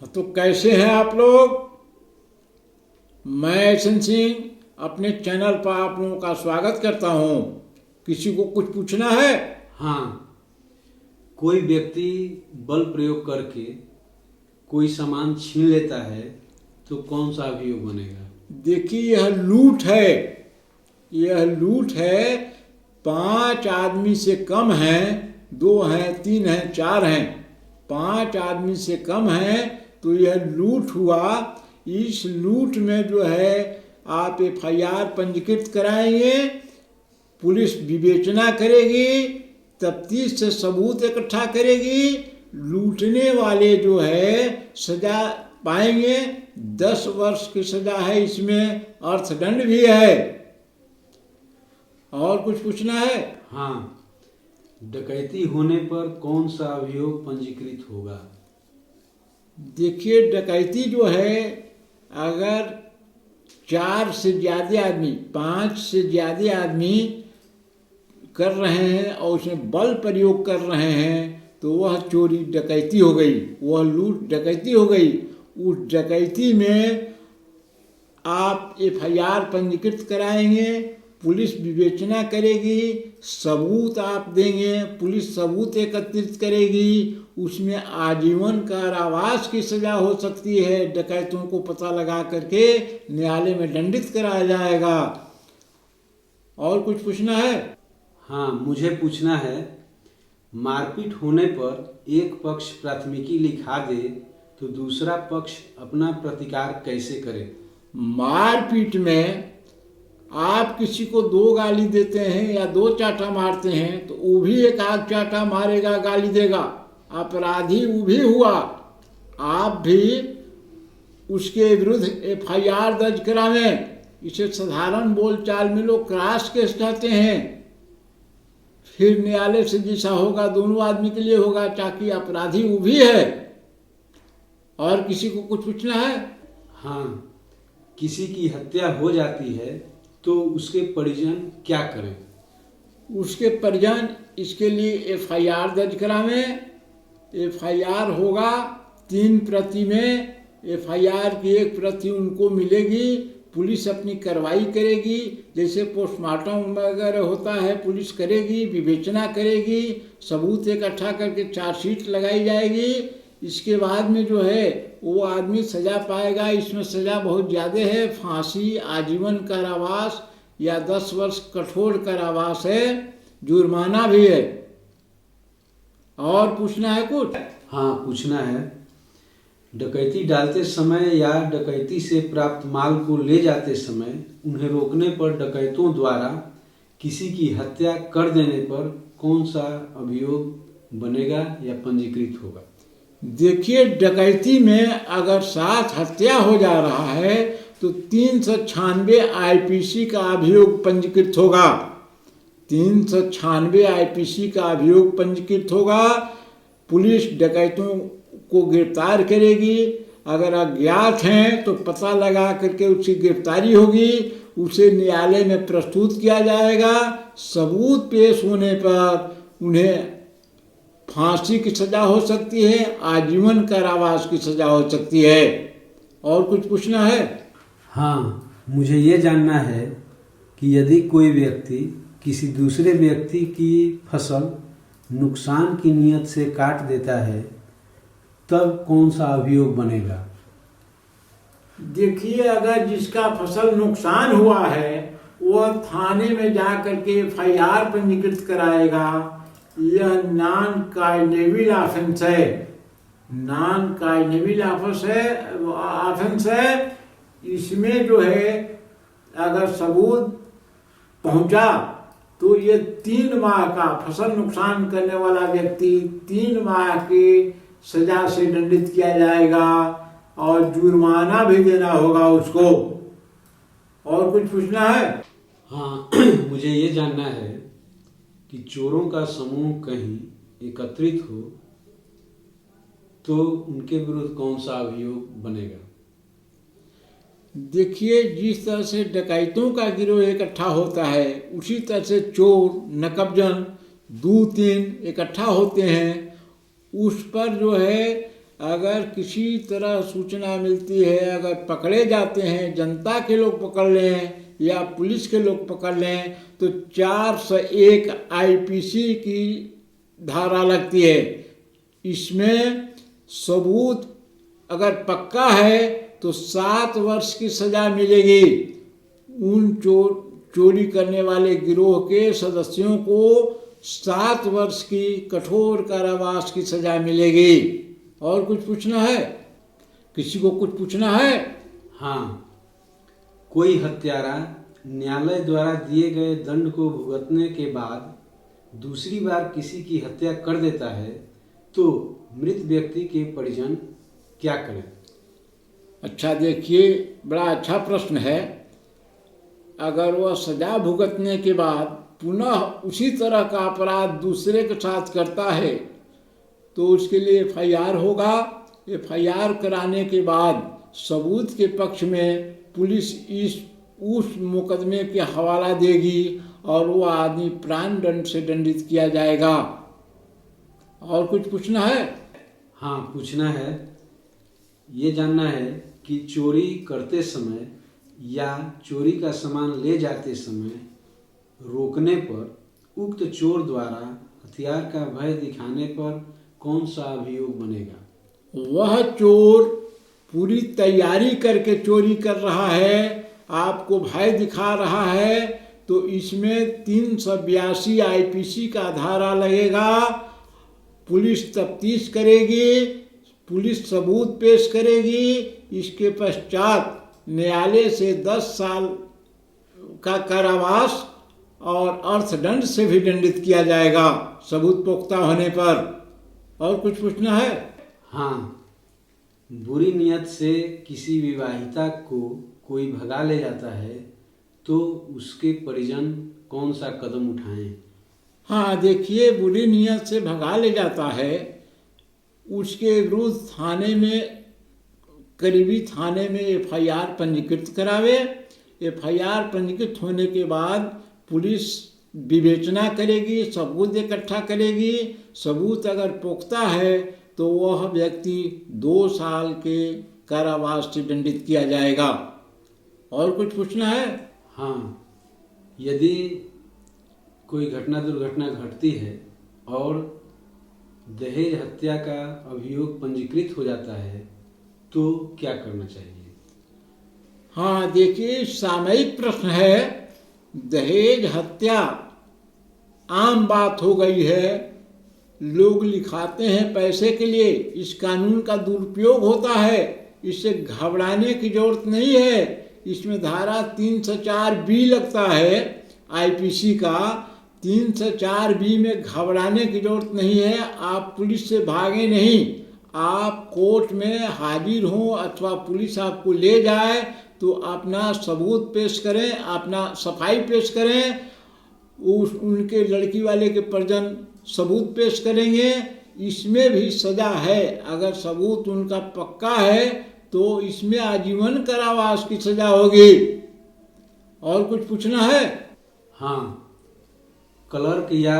तो कैसे हैं आप लोग। मैं ऐसन सिंह अपने चैनल पर आप लोगों का स्वागत करता हूं। किसी को कुछ पूछना है? हाँ, कोई व्यक्ति बल प्रयोग करके कोई सामान छीन लेता है तो कौन सा अभियोग बनेगा? देखिए, यह लूट है। यह लूट है। 5 आदमी से कम हैं, 2 हैं, 3 हैं, 4 हैं, 5 आदमी से कम हैं तो यह लूट हुआ। इस लूट में जो है आप FIR पंजीकृत कराएंगे, पुलिस विवेचना करेगी, तफ्तीश से सबूत इकट्ठा करेगी। लूटने वाले जो है सजा पाएंगे। 10 वर्ष की सजा है, इसमें अर्थदंड भी है। और कुछ पूछना है? हाँ, डकैती होने पर कौन सा अभियोग पंजीकृत होगा? देखिए, डकैती जो है, अगर 4 से ज़्यादा आदमी, 5 से ज़्यादा आदमी कर रहे हैं और उसमें बल प्रयोग कर रहे हैं तो वह चोरी डकैती हो गई, वह लूट डकैती हो गई। उस डकैती में आप FIR पंजीकृत कराएंगे, पुलिस विवेचना करेगी, सबूत आप देंगे, पुलिस सबूत एकत्रित करेगी। उसमें आजीवन कारावास की सज़ा हो सकती है। डकैतों को पता लगा करके न्यायालय में दंडित कराया जाएगा। और कुछ पूछना है? हाँ, मुझे पूछना है, मारपीट होने पर एक पक्ष प्राथमिकी लिखा दे तो दूसरा पक्ष अपना प्रतिकार कैसे करे? मारपीट में आप किसी को 2 गाली देते हैं या 2 चाटा मारते हैं तो वो भी एक आध चाटा मारेगा, गाली देगा। अपराधी वो भी हुआ। आप भी उसके विरुद्ध FIR दर्ज करावें। इसे साधारण बोलचाल में लोग क्रॉस केस कहते हैं। फिर न्यायालय से जैसा होगा दोनों आदमी के लिए होगा, ताकि अपराधी वो भी है। और किसी को कुछ पूछना है? हाँ, किसी की हत्या हो जाती है तो उसके परिजन क्या करें? उसके परिजन इसके लिए FIR दर्ज करावें। FIR होगा 3 प्रति में। FIR की 1 प्रति उनको मिलेगी। पुलिस अपनी कार्रवाई करेगी, जैसे पोस्टमार्टम वगैरह होता है, पुलिस करेगी, विवेचना करेगी, सबूत इकट्ठा करके चार्जशीट लगाई जाएगी। इसके बाद में जो है वो आदमी सज़ा पाएगा। इसमें सज़ा बहुत ज़्यादा है, फांसी, आजीवन कारावास या 10 वर्ष कठोर कारावास है, जुर्माना भी है। और पूछना है कुछ? हाँ, पूछना है, डकैती डालते समय या डकैती से प्राप्त माल को ले जाते समय उन्हें रोकने पर डकैतों द्वारा किसी की हत्या कर देने पर कौन सा अभियोग बनेगा या पंजीकृत होगा? देखिए, डकैती में अगर साथ हत्या हो जा रहा है तो 396 IPC का अभियोग पंजीकृत होगा। 396 IPC का अभियोग पंजीकृत होगा। पुलिस डकैतों को गिरफ्तार करेगी। अगर अज्ञात हैं तो पता लगा करके उसकी गिरफ्तारी होगी, उसे न्यायालय में प्रस्तुत किया जाएगा। सबूत पेश होने पर उन्हें फांसी की सज़ा हो सकती है, आजीवन कारावास की सज़ा हो सकती है। और कुछ पूछना है? हाँ, मुझे ये जानना है कि यदि कोई व्यक्ति किसी दूसरे व्यक्ति की फसल नुकसान की नीयत से काट देता है तब कौन सा अभियोग बनेगा? देखिए, अगर जिसका फसल नुकसान हुआ है वह थाने में जा करके FIR पंजीकृत कराएगा। यह नॉन काइनेबल ऑफेंस है। नॉन काइनेबल ऑफेंस है। इसमें जो है अगर सबूत पहुंचा तो ये 3 माह का, फसल नुकसान करने वाला व्यक्ति 3 माह की सजा से दंडित किया जाएगा और जुर्माना भी देना होगा उसको। और कुछ पूछना है? हाँ, मुझे ये जानना है कि चोरों का समूह कहीं एकत्रित हो तो उनके विरुद्ध कौन सा अभियोग बनेगा? देखिए, जिस तरह से डकैतों का गिरोह इकट्ठा होता है उसी तरह से चोर, नकबजन 2-3 इकट्ठा होते हैं। उस पर जो है अगर किसी तरह सूचना मिलती है, अगर पकड़े जाते हैं, जनता के लोग पकड़ लें या पुलिस के लोग पकड़ लें, तो 401 आईपीसी की धारा लगती है। इसमें सबूत अगर पक्का है तो 7 वर्ष की सज़ा मिलेगी। उन चोरी करने वाले गिरोह के सदस्यों को 7 वर्ष की कठोर कारावास की सज़ा मिलेगी। और कुछ पूछना है? किसी को कुछ पूछना है? हाँ, कोई हत्यारा न्यायालय द्वारा दिए गए दंड को भुगतने के बाद दूसरी बार किसी की हत्या कर देता है तो मृत व्यक्ति के परिजन क्या करें? अच्छा, देखिए, बड़ा अच्छा प्रश्न है। अगर वह सजा भुगतने के बाद पुनः उसी तरह का अपराध दूसरे के साथ करता है तो उसके लिए एफआईआर होगा। एफआईआर कराने के बाद सबूत के पक्ष में पुलिस उस मुकदमे के हवाला देगी और वो आदमी प्राण दंड से दंडित किया जाएगा। और कुछ पूछना है? हाँ, पूछना है। ये जानना है कि चोरी करते समय या चोरी का सामान ले जाते समय रोकने पर उक्त चोर द्वारा हथियार का भय दिखाने पर कौन सा अभियोग बनेगा? वह चोर पूरी तैयारी करके चोरी कर रहा है, आपको भय दिखा रहा है, तो इसमें 382 आईपीसी का धारा लगेगा। पुलिस तफ्तीश करेगी, पुलिस सबूत पेश करेगी। इसके पश्चात न्यायालय से 10 साल का कारावास और अर्थदंड से भी दंडित किया जाएगा सबूत पुख्ता होने पर। और कुछ पूछना है? हाँ, बुरी नियत से किसी विवाहिता को कोई भगा ले जाता है तो उसके परिजन कौन सा कदम उठाएं? हाँ, देखिए, बुरी नियत से भगा ले जाता है, उसके विरुद्ध थाने में, करीबी थाने में एफआईआर पंजीकृत करावे। एफआईआर पंजीकृत होने के बाद पुलिस विवेचना करेगी, सबूत इकट्ठा करेगी। सबूत अगर पुख्ता है तो वह व्यक्ति 2 साल के कारावास से दंडित किया जाएगा। और कुछ पूछना है? हाँ, यदि कोई दुर्घटना घटती है और दहेज हत्या का अभियोग पंजीकृत हो जाता है तो क्या करना चाहिए? हाँ, देखिए, सामयिक प्रश्न है। दहेज हत्या आम बात हो गई है, लोग लिखाते हैं पैसे के लिए। इस कानून का दुरुपयोग होता है, इससे घबराने की जरूरत नहीं है। इसमें धारा 304B लगता है आईपीसी का। 304B में घबराने की जरूरत नहीं है। आप पुलिस से भागे नहीं, आप कोर्ट में हाजिर हों अथवा पुलिस आपको ले जाए तो अपना सबूत पेश करें, अपना सफाई पेश करें। उनके लड़की वाले के परिजन सबूत पेश करेंगे। इसमें भी सजा है। अगर सबूत उनका पक्का है तो इसमें आजीवन कारावास की सजा होगी। और कुछ पूछना है? हाँ, क्लर्क या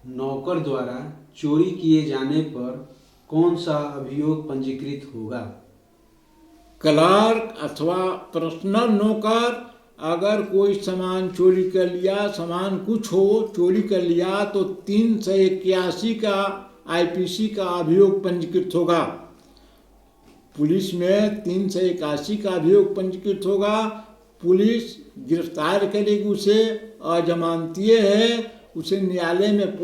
नौकर द्वारा चोरी किए जाने पर कौन सा अभियोग पंजीकृत होगा? क्लर्क अथवा पर्सनल नौकर अगर कोई सामान चोरी कर लिया, सामान कुछ हो चोरी कर लिया, तो 381 का आईपीसी का अभियोग पंजीकृत होगा। पुलिस में 381 का अभियोग पंजीकृत होगा। पुलिस गिरफ्तार करेगी उसे, अजमानतीय है, उसे न्यायालय में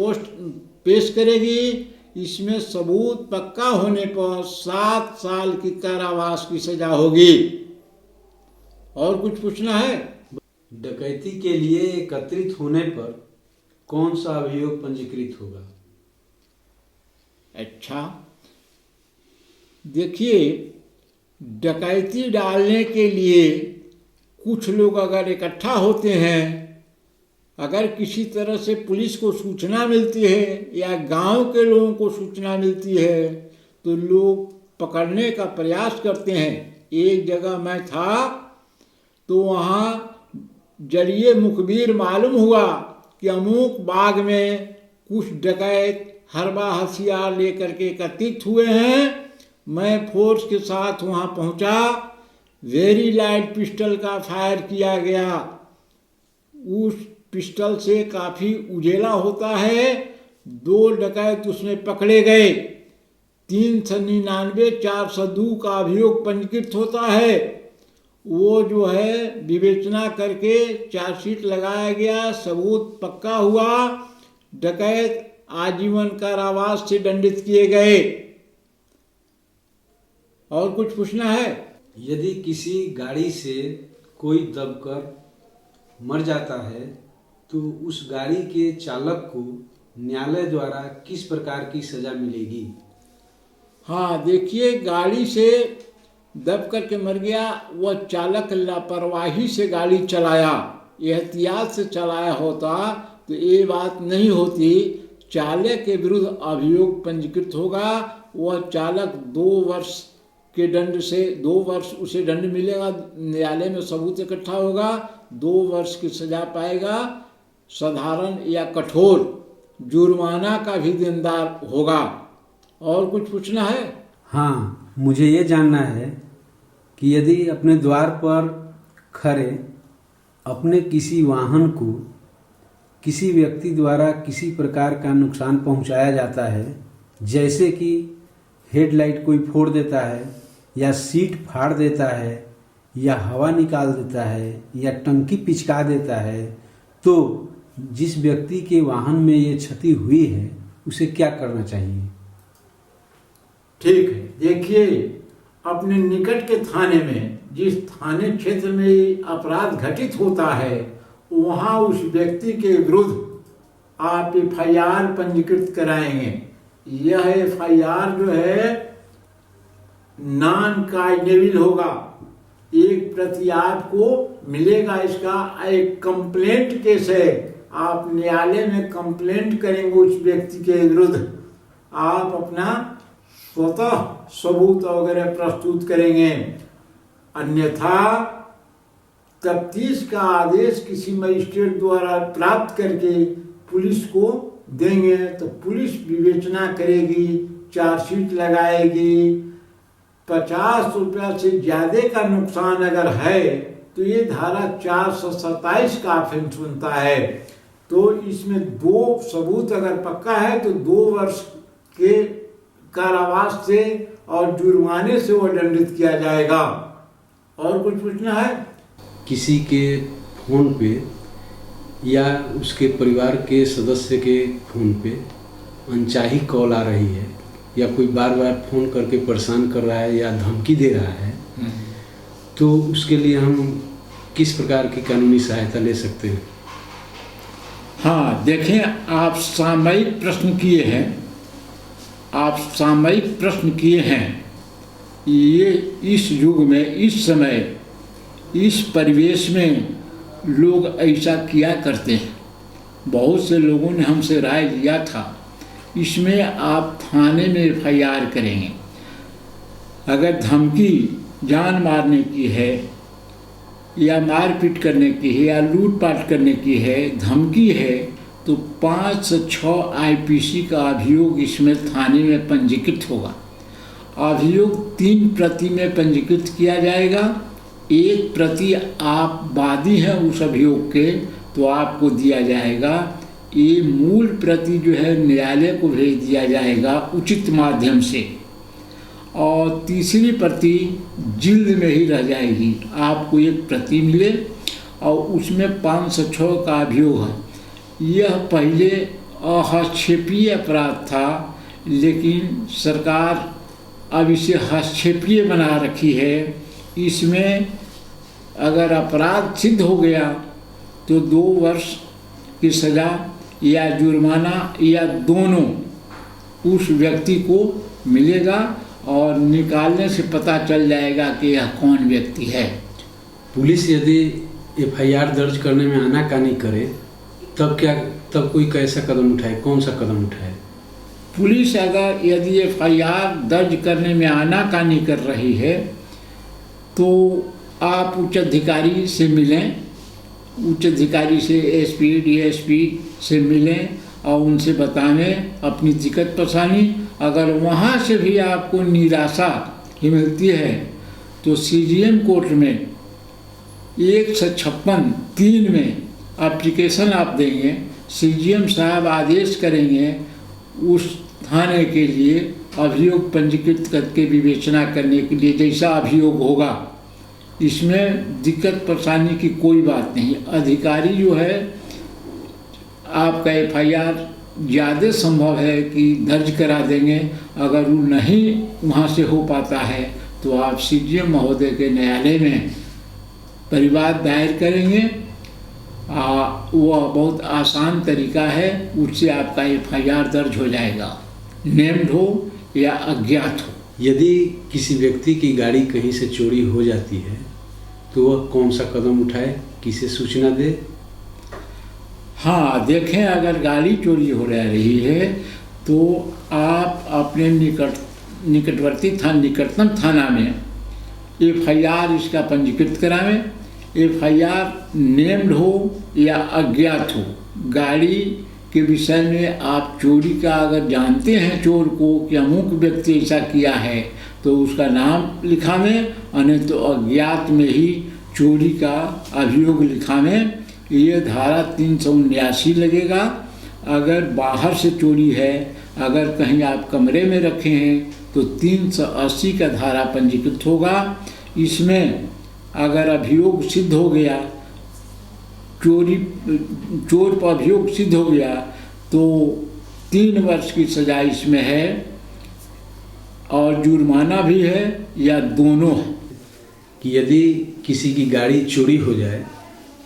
पेश करेगी। इसमें सबूत पक्का होने पर 7 साल की कारावास की सजा होगी। और कुछ पूछना है? डकैती के लिए एकत्रित होने पर कौन सा अभियोग पंजीकृत होगा? अच्छा, देखिए, डकैती डालने के लिए कुछ लोग अगर इकट्ठा होते हैं, अगर किसी तरह से पुलिस को सूचना मिलती है या गांव के लोगों को सूचना मिलती है तो लोग पकड़ने का प्रयास करते हैं। एक जगह मैं था तो वहाँ जरिए मुखबिर मालूम हुआ कि अमुक बाग में कुछ डकैत हरबा हथियार लेकर के एकत्रित हुए हैं, मैं फोर्स के साथ वहाँ पहुँचा। वेरी लाइट पिस्टल का फायर किया गया। उस पिस्टल से काफ़ी उजेला होता है। 2 डकैत उसमें पकड़े गए। 399 402 का अभियोग पंजीकृत होता है। वो जो है विवेचना करके चार्जशीट लगाया गया, सबूत पक्का हुआ। डकैत आजीवन कारावास से दंडित किए गए। और कुछ पूछना है? यदि किसी गाड़ी से कोई दबकर मर जाता है तो उस गाड़ी के चालक को न्यायालय द्वारा किस प्रकार की सजा मिलेगी? हाँ, देखिए, गाड़ी से दब करके मर गया, वह चालक लापरवाही से गाड़ी चलाया, एहतियात से चलाया होता तो ये बात नहीं होती। चालक के विरुद्ध अभियोग पंजीकृत होगा। वह चालक 2 वर्ष के दंड से 2 वर्ष उसे दंड मिलेगा। न्यायालय में सबूत इकट्ठा होगा, 2 वर्ष की सजा पाएगा। साधारण या कठोर जुर्माना का भी देनदार होगा। और कुछ पूछना है? हाँ, मुझे ये जानना है कि यदि अपने द्वार पर खड़े अपने किसी वाहन को किसी व्यक्ति द्वारा किसी प्रकार का नुकसान पहुंचाया जाता है, जैसे कि हेडलाइट कोई फोड़ देता है या सीट फाड़ देता है या हवा निकाल देता है या टंकी पिचका देता है, तो जिस व्यक्ति के वाहन में ये क्षति हुई है उसे क्या करना चाहिए? ठीक है, देखिए, अपने निकट के थाने में, जिस थाने क्षेत्र में अपराध घटित होता है, वहाँ उस व्यक्ति के विरुद्ध आप FIR पंजीकृत कराएंगे। यह FIR जो है नॉन काइनेबल होगा। एक प्रति आपको मिलेगा। इसका एक कंप्लेंट केस है। आप न्यायालय में कंप्लेंट करेंगे उस व्यक्ति के विरुद्ध। आप अपना स्वतः सबूत वगैरह प्रस्तुत करेंगे। अन्यथा तफ्तीश का आदेश किसी मजिस्ट्रेट द्वारा प्राप्त करके पुलिस को देंगे तो पुलिस विवेचना करेगी, चार्जशीट लगाएगी। 50 रुपया से ज़्यादा का नुकसान अगर है तो ये धारा 427 का ऑफेंस बनता है। तो इसमें 2 सबूत अगर पक्का है तो 2 वर्ष के कारावास से और जुर्माने से वह दंडित किया जाएगा। और कुछ पूछना है? किसी के फोन पे या उसके परिवार के सदस्य के फोन पे अनचाही कॉल आ रही है या कोई बार बार फ़ोन करके परेशान कर रहा है या धमकी दे रहा है, तो उसके लिए हम किस प्रकार की कानूनी सहायता ले सकते हैं? हाँ, देखें, आप सामयिक प्रश्न किए हैं। आप सामयिक प्रश्न किए हैं। ये इस युग में, इस समय, इस परिवेश में लोग ऐसा किया करते हैं। बहुत से लोगों ने हमसे राय लिया था। इसमें आप थाने में FIR करेंगे। अगर धमकी जान मारने की है या मारपीट करने की है या लूटपाट करने की है, धमकी है, तो 5 से 6 IPC का अभियोग इसमें थाने में पंजीकृत होगा। अभियोग 3 प्रति में पंजीकृत किया जाएगा। 1 प्रति आप वादी हैं उस अभियोग के तो आपको दिया जाएगा। ये मूल प्रति जो है न्यायालय को भेज दिया जाएगा उचित माध्यम से। और तीसरी प्रति जिल्द में ही रह जाएगी। आपको 1 प्रति मिले और उसमें 5 से 6 का अभियोग है। यह पहले हस्तक्षेपीय अपराध था, लेकिन सरकार अब इसे हस्तक्षेपीय बना रखी है। इसमें अगर अपराध सिद्ध हो गया तो 2 वर्ष की सज़ा या जुर्माना या दोनों उस व्यक्ति को मिलेगा और निकालने से पता चल जाएगा कि यह कौन व्यक्ति है। पुलिस यदि FIR दर्ज करने में आनाकानी करे तब कोई कैसा कदम उठाए, कौन सा कदम उठाए? पुलिस अगर यदि FIR दर्ज करने में आनाकानी कर रही है तो आप उच्च अधिकारी से मिलें, उच्च अधिकारी से SP DSP से मिलें और उनसे बतावें अपनी दिक्कत परेशानी। अगर वहाँ से भी आपको निराशा ही मिलती है तो CGM कोर्ट में 156(3) में एप्लीकेशन आप देंगे, CGM साहब आदेश करेंगे उस थाने के लिए अभियोग पंजीकृत करके विवेचना करने के लिए, जैसा अभियोग होगा। इसमें दिक्कत परेशानी की कोई बात नहीं। अधिकारी जो है आपका FIR ज़्यादा संभव है कि दर्ज करा देंगे। अगर वो नहीं वहाँ से हो पाता है तो आप CGM महोदय के न्यायालय में परिवाद दायर करेंगे। वह बहुत आसान तरीका है, उससे आपका FIR दर्ज हो जाएगा, नेम्ड हो या अज्ञात हो। यदि किसी व्यक्ति की गाड़ी कहीं से चोरी हो जाती है तो वह कौन सा कदम उठाए, किसे सूचना दे? हाँ, देखें, अगर गाड़ी चोरी हो रही है तो आप अपने निकटतम थाना में FIR इसका पंजीकृत करावें। FIR नेम्ड हो या अज्ञात हो, गाड़ी के विषय में आप चोरी का अगर जानते हैं चोर को कि अमुक व्यक्ति ऐसा किया है तो उसका नाम लिखावें, और नहीं तो अज्ञात में ही चोरी का अभियोग लिखावें। ये धारा 379 लगेगा। अगर बाहर से चोरी है, अगर कहीं आप कमरे में रखे हैं तो 380 का धारा पंजीकृत होगा। इसमें अगर अभियोग सिद्ध हो गया, चोर पर अभियोग सिद्ध हो गया तो 3 वर्ष की सजा इसमें है और जुर्माना भी है या दोनों है। कि यदि किसी की गाड़ी चोरी हो जाए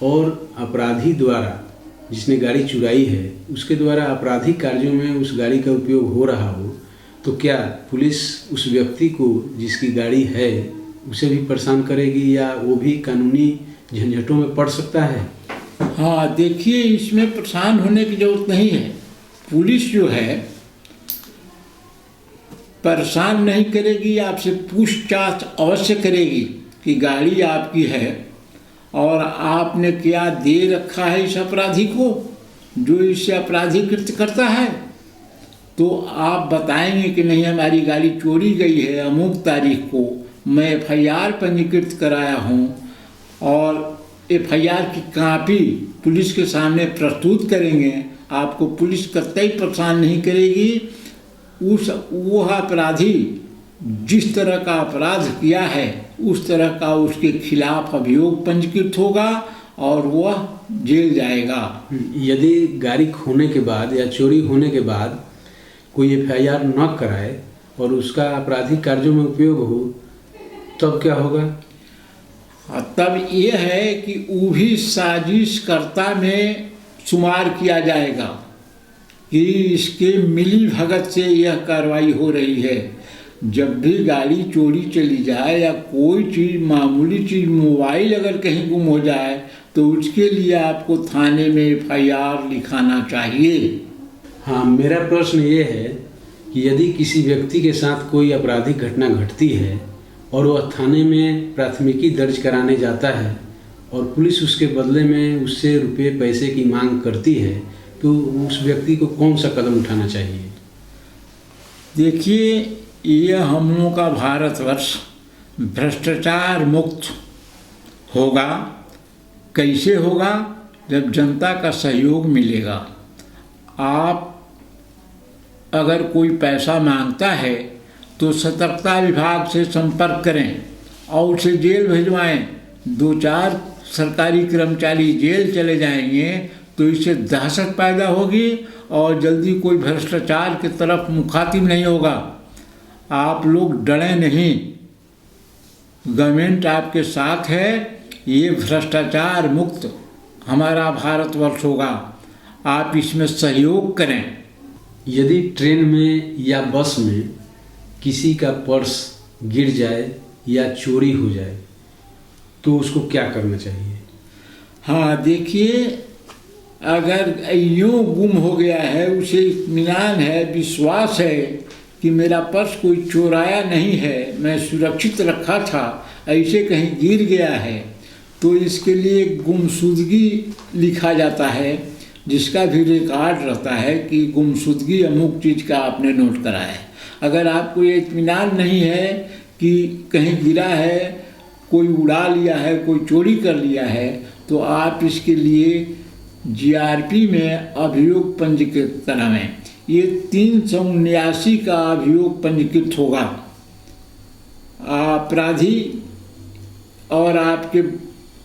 और अपराधी द्वारा, जिसने गाड़ी चुराई है, उसके द्वारा आपराधिक कार्यों में उस गाड़ी का उपयोग हो रहा हो, तो क्या पुलिस उस व्यक्ति को जिसकी गाड़ी है उसे भी परेशान करेगी या वो भी कानूनी झंझटों में पड़ सकता है? हाँ, देखिए, इसमें परेशान होने की जरूरत नहीं है। पुलिस जो है परेशान नहीं करेगी, आपसे पूछताछ अवश्य करेगी कि गाड़ी आपकी है और आपने क्या दे रखा है इस अपराधी को जो इससे अपराधी कृत्य करता है। तो आप बताएंगे कि नहीं, हमारी गाड़ी चोरी गई है अमुक तारीख को, मैं FIR पंजीकृत कराया हूँ, और FIR की कॉपी पुलिस के सामने प्रस्तुत करेंगे। आपको पुलिस कतई परेशान नहीं करेगी। वह अपराधी जिस तरह का अपराध किया है उस तरह का उसके खिलाफ अभियोग पंजीकृत होगा और वह जेल जाएगा। यदि गाड़ी खोने के बाद या चोरी होने के बाद कोई FIR न कराए और उसका आपराधिक कार्यों में उपयोग हो, तब क्या होगा? तब ये है कि वो भी साजिशकर्ता में शुमार किया जाएगा कि इसके मिली भगत से यह कार्रवाई हो रही है। जब भी गाड़ी चोरी चली जाए या कोई चीज़, मामूली चीज़, मोबाइल अगर कहीं गुम हो जाए तो उसके लिए आपको थाने में FIR लिखाना चाहिए। हाँ, मेरा प्रश्न ये है कि यदि किसी व्यक्ति के साथ कोई आपराधिक घटना घटती है और वह थाने में प्राथमिकी दर्ज कराने जाता है और पुलिस उसके बदले में उससे रुपये पैसे की मांग करती है, तो उस व्यक्ति को कौन सा कदम उठाना चाहिए? देखिए, ये हम लोगों का भारतवर्ष भ्रष्टाचार मुक्त होगा। कैसे होगा? जब जनता का सहयोग मिलेगा। आप अगर कोई पैसा मांगता है तो सतर्कता विभाग से संपर्क करें और उसे जेल भिजवाएं। 2-4 सरकारी कर्मचारी जेल चले जाएंगे तो इससे दहशत पैदा होगी और जल्दी कोई भ्रष्टाचार की तरफ मुखातिब नहीं होगा। आप लोग डरें नहीं, गवर्नमेंट आपके साथ है। ये भ्रष्टाचार मुक्त हमारा भारतवर्ष होगा। आप इसमें सहयोग करें। यदि ट्रेन में या बस में किसी का पर्स गिर जाए या चोरी हो जाए तो उसको क्या करना चाहिए? हाँ, देखिए, अगर यूँ गुम हो गया है, उसे इत्मीनान है, विश्वास है कि मेरा पर्स कोई चोराया नहीं है, मैं सुरक्षित रखा था, ऐसे कहीं गिर गया है, तो इसके लिए गुमशुदगी लिखा जाता है। जिसका भी रिकॉर्ड रहता है कि गुमशुदगी अमुक चीज़ का आपने नोट करा है। अगर आपको ये इत्मीनान नहीं है कि कहीं गिरा है, कोई उड़ा लिया है, कोई चोरी कर लिया है, तो आप इसके लिए जीआरपी में अभियोग पंजीकृत करावें। ये 379 का अभियोग पंजीकृत होगा। अपराधी और आपके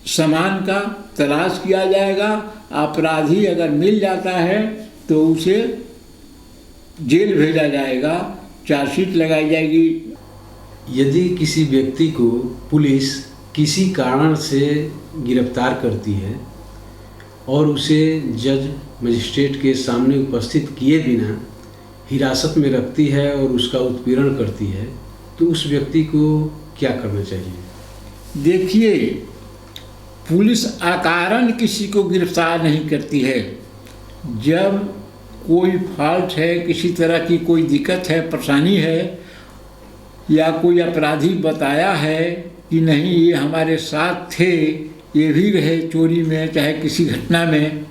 सामान का तलाश किया जाएगा। अपराधी अगर मिल जाता है तो उसे जेल भेजा जाएगा, चार्जशीट लगाई जाएगी। यदि किसी व्यक्ति को पुलिस किसी कारण से गिरफ्तार करती है और उसे जज मजिस्ट्रेट के सामने उपस्थित किए बिना हिरासत में रखती है और उसका उत्पीड़न करती है, तो उस व्यक्ति को क्या करना चाहिए? देखिए, पुलिस अकारण किसी को गिरफ्तार नहीं करती है। जब कोई फॉल्ट है, किसी तरह की कोई दिक्कत है, परेशानी है, या कोई अपराधी बताया है कि नहीं ये हमारे साथ थे, ये भी रहे चोरी में चाहे किसी घटना में,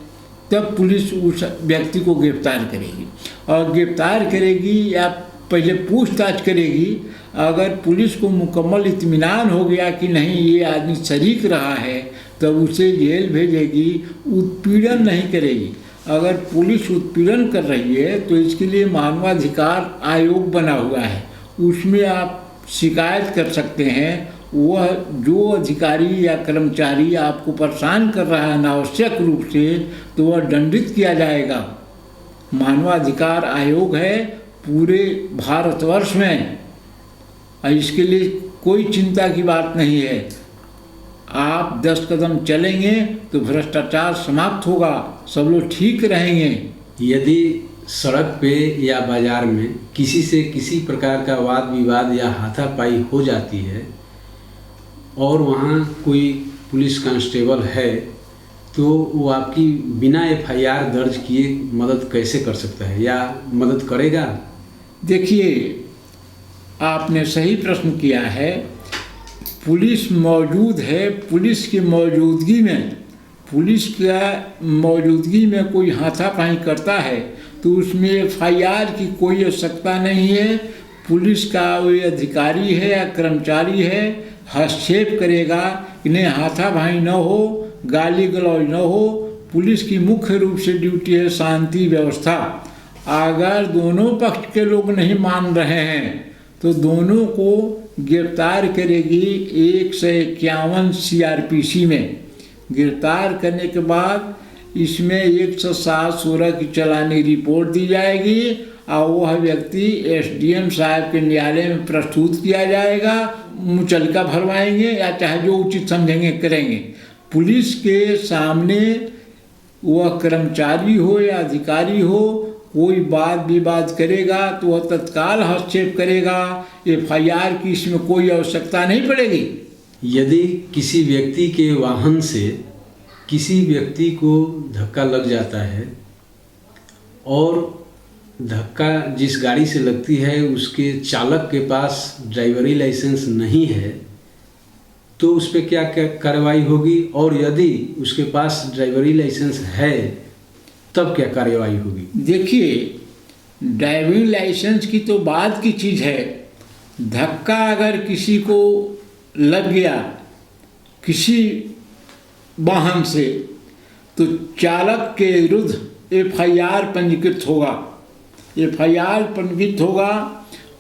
तब पुलिस उस व्यक्ति को गिरफ्तार करेगी। और गिरफ्तार करेगी या पहले पूछताछ करेगी। अगर पुलिस को मुकम्मल इत्मीनान हो गया कि नहीं ये आदमी शरीक रहा है, तब उसे जेल भेजेगी, उत्पीड़न नहीं करेगी। अगर पुलिस उत्पीड़न कर रही है तो इसके लिए मानवाधिकार आयोग बना हुआ है, उसमें आप शिकायत कर सकते हैं। वह जो अधिकारी या कर्मचारी आपको परेशान कर रहा है अनावश्यक रूप से, तो वह दंडित किया जाएगा। मानवाधिकार आयोग है पूरे भारतवर्ष में, और इसके लिए कोई चिंता की बात नहीं है। आप 10 कदम चलेंगे तो भ्रष्टाचार समाप्त होगा, सब लोग ठीक रहेंगे। यदि सड़क पे या बाजार में किसी से किसी प्रकार का वाद विवाद या हाथापाई हो जाती है और वहाँ कोई पुलिस कांस्टेबल है, तो वो आपकी बिना एफआईआर दर्ज किए मदद कैसे कर सकता है या मदद करेगा? देखिए, आपने सही प्रश्न किया है। पुलिस मौजूद है, पुलिस की मौजूदगी में, पुलिस का मौजूदगी में कोई हाथापाई करता है तो उसमें एफआईआर की कोई आवश्यकता नहीं है। पुलिस का कोई अधिकारी है या कर्मचारी है, हस्तक्षेप करेगा कि नहीं हाथापाई न हो, गाली गलौज न हो। पुलिस की मुख्य रूप से ड्यूटी है शांति व्यवस्था। अगर दोनों पक्ष के लोग नहीं मान रहे हैं तो दोनों को गिरफ्तार करेगी 151 सीआरपीसी में। गिरफ्तार करने के बाद इसमें 107-16 की चालानी रिपोर्ट दी जाएगी और वह व्यक्ति एसडीएम साहब के न्यायालय में प्रस्तुत किया जाएगा। मुचलका भरवाएंगे या चाहे जो उचित समझेंगे करेंगे। पुलिस के सामने वह कर्मचारी हो या अधिकारी हो, कोई वाद विवाद करेगा तो वह तत्काल हस्तक्षेप करेगा। एफआईआर की इसमें कोई आवश्यकता नहीं पड़ेगी। यदि किसी व्यक्ति के वाहन से किसी व्यक्ति को धक्का लग जाता है और धक्का जिस गाड़ी से लगती है उसके चालक के पास ड्राइवरी लाइसेंस नहीं है, तो उस पर क्या क्या कार्रवाई होगी? और यदि उसके पास ड्राइवरी लाइसेंस है तब क्या कार्रवाई होगी? देखिए, ड्राइविंग लाइसेंस की तो बाद की चीज़ है। धक्का अगर किसी को लग गया किसी वाहन से, तो चालक के विरुद्ध एफआईआर पंजीकृत होगा। एफआईआर पंजीकृत होगा,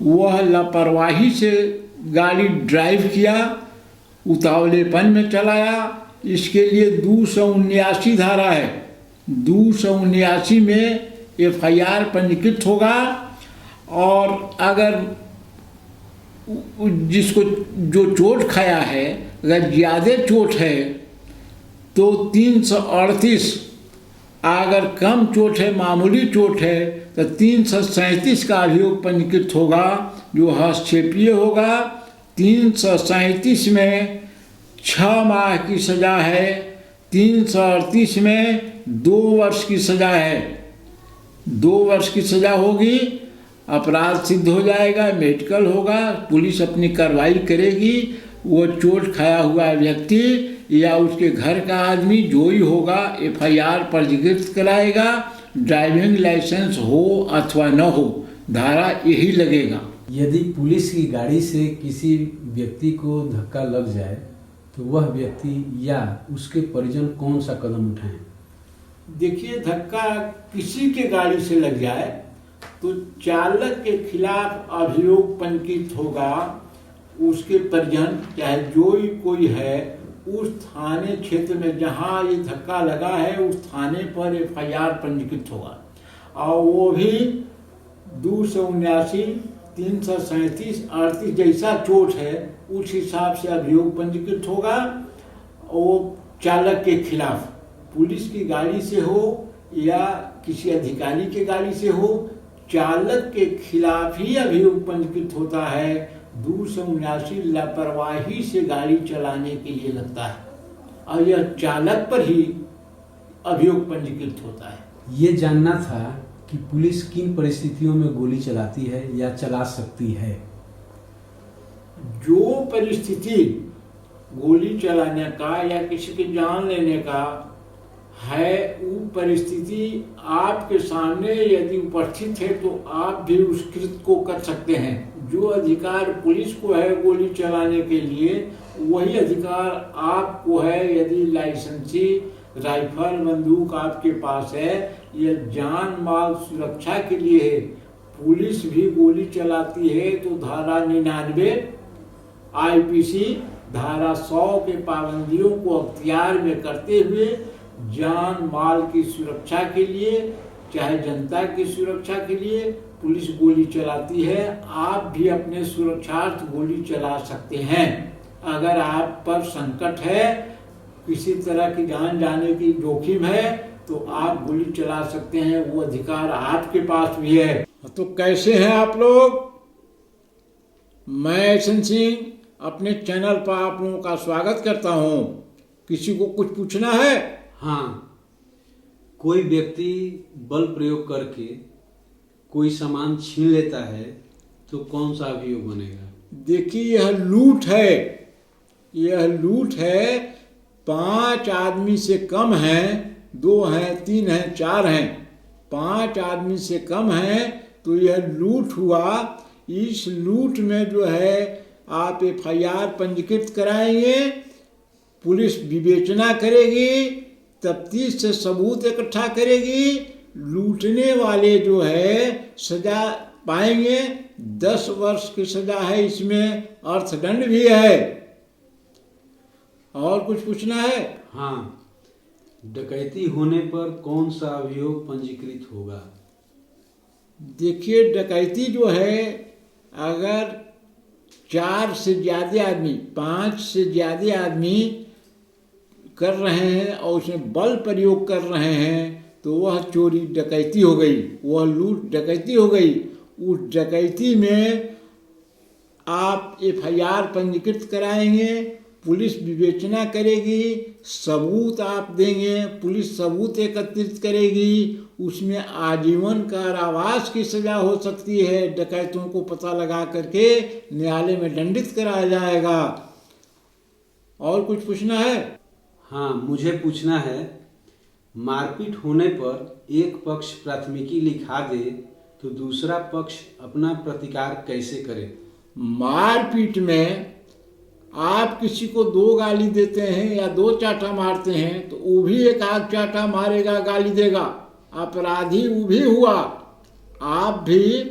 वह लापरवाही से गाड़ी ड्राइव किया, उतावलेपन में चलाया, इसके लिए 279 धारा है। 279 में एफआईआर पंजीकृत होगा। और अगर जिसको जो चोट खाया है अगर ज़्यादा चोट है तो 338, अगर कम चोट है मामूली चोट है तो 337 का अभियोग पंजीकृत होगा जो हस्तक्षेपीय होगा। 337 में 6 माह की सज़ा है, 338 में 2 वर्ष की सज़ा है। 2 वर्ष की सज़ा होगी, अपराध सिद्ध हो जाएगा, मेडिकल होगा, पुलिस अपनी कार्रवाई करेगी। वो चोट खाया हुआ व्यक्ति या उसके घर का आदमी जो ही होगा एफआईआर पंजीकृत कराएगा, ड्राइविंग लाइसेंस हो अथवा न हो, धारा यही लगेगा। यदि पुलिस की गाड़ी से किसी व्यक्ति को धक्का लग जाए तो वह व्यक्ति या उसके परिजन कौन सा कदम उठाएं? देखिए, धक्का किसी के गाड़ी से लग जाए तो चालक के खिलाफ अभियोग पंजीकृत होगा। उसके परिजन चाहे जो ही कोई है उस थाने क्षेत्र में जहां ये धक्का लगा है उस थाने पर एफआईआर पंजीकृत होगा और वो भी 279, 337, 38 जैसा चोट है उस हिसाब से अभियोग पंजीकृत होगा। वो चालक के खिलाफ पुलिस की गाड़ी से हो या किसी अधिकारी के गाड़ी से हो, चालक के खिलाफ ही अभियोग पंजीकृत होता है। 279 लापरवाही से गाड़ी चलाने के लिए लगता है और यह चालक पर ही अभियोग पंजीकृत होता है। ये जानना था कि पुलिस किन परिस्थितियों में गोली चलाती है या चला सकती है। जो परिस्थिति गोली चलाने का या किसी की जान लेने का है, वो परिस्थिति आपके सामने यदि उपस्थित है तो आप भी उस कृत्य को कर सकते हैं। जो अधिकार पुलिस को है गोली चलाने के लिए, वही अधिकार आपको है यदि लाइसेंसी राइफल बंदूक आपके पास है। यह जान माल सुरक्षा के लिए है। पुलिस भी गोली चलाती है तो धारा 99 आईपीसी धारा 100 के पाबंदियों को अख्तियार में करते हुए जान माल की सुरक्षा के लिए, चाहे जनता की सुरक्षा के लिए पुलिस गोली चलाती है। आप भी अपने सुरक्षार्थ गोली चला सकते हैं। अगर आप पर संकट है, किसी तरह की जान जाने की जोखिम है तो आप गोली चला सकते हैं। वो अधिकार आपके पास भी है। तो कैसे हैं आप लोग? मैं ऐसन सिंह अपने चैनल पर आप लोगों का स्वागत करता हूं। किसी को कुछ पूछना है? हाँ, कोई व्यक्ति बल प्रयोग करके कोई सामान छीन लेता है तो कौन सा अभियोग बनेगा? देखिए, यह लूट है। यह लूट है। 5 आदमी से कम हैं, 2 हैं, 3 हैं, 4 हैं, 5 आदमी से कम हैं तो यह लूट हुआ। इस लूट में जो है आप एफआईआर पंजीकृत कराएंगे, पुलिस विवेचना करेगी, तफ्तीश से सबूत इकट्ठा करेगी। लूटने वाले जो है सजा पाएंगे। 10 वर्ष की सजा है, इसमें अर्थदंड भी है। और कुछ पूछना है? हाँ, डकैती होने पर कौन सा अभियोग पंजीकृत होगा? देखिए, डकैती जो है अगर 4 से ज़्यादा आदमी, 5 से ज़्यादा आदमी कर रहे हैं और उसमें बल प्रयोग कर रहे हैं तो वह चोरी डकैती हो गई, वह लूट डकैती हो गई। उस डकैती में आप एफआईआर पंजीकृत कराएंगे, पुलिस विवेचना करेगी, सबूत आप देंगे, पुलिस सबूत एकत्रित करेगी। उसमें आजीवन कारावास की सजा हो सकती है। डकैतों को पता लगा करके न्यायालय में दंडित कराया जाएगा। और कुछ पूछना है? हाँ, मुझे पूछना है, मारपीट होने पर एक पक्ष प्राथमिकी लिखा दे तो दूसरा पक्ष अपना प्रतिकार कैसे करे? मारपीट में आप किसी को 2 गाली देते हैं या 2 चाटा मारते हैं तो वो भी एक आध चाटा मारेगा, गाली देगा। अपराधी वो भी हुआ। आप भी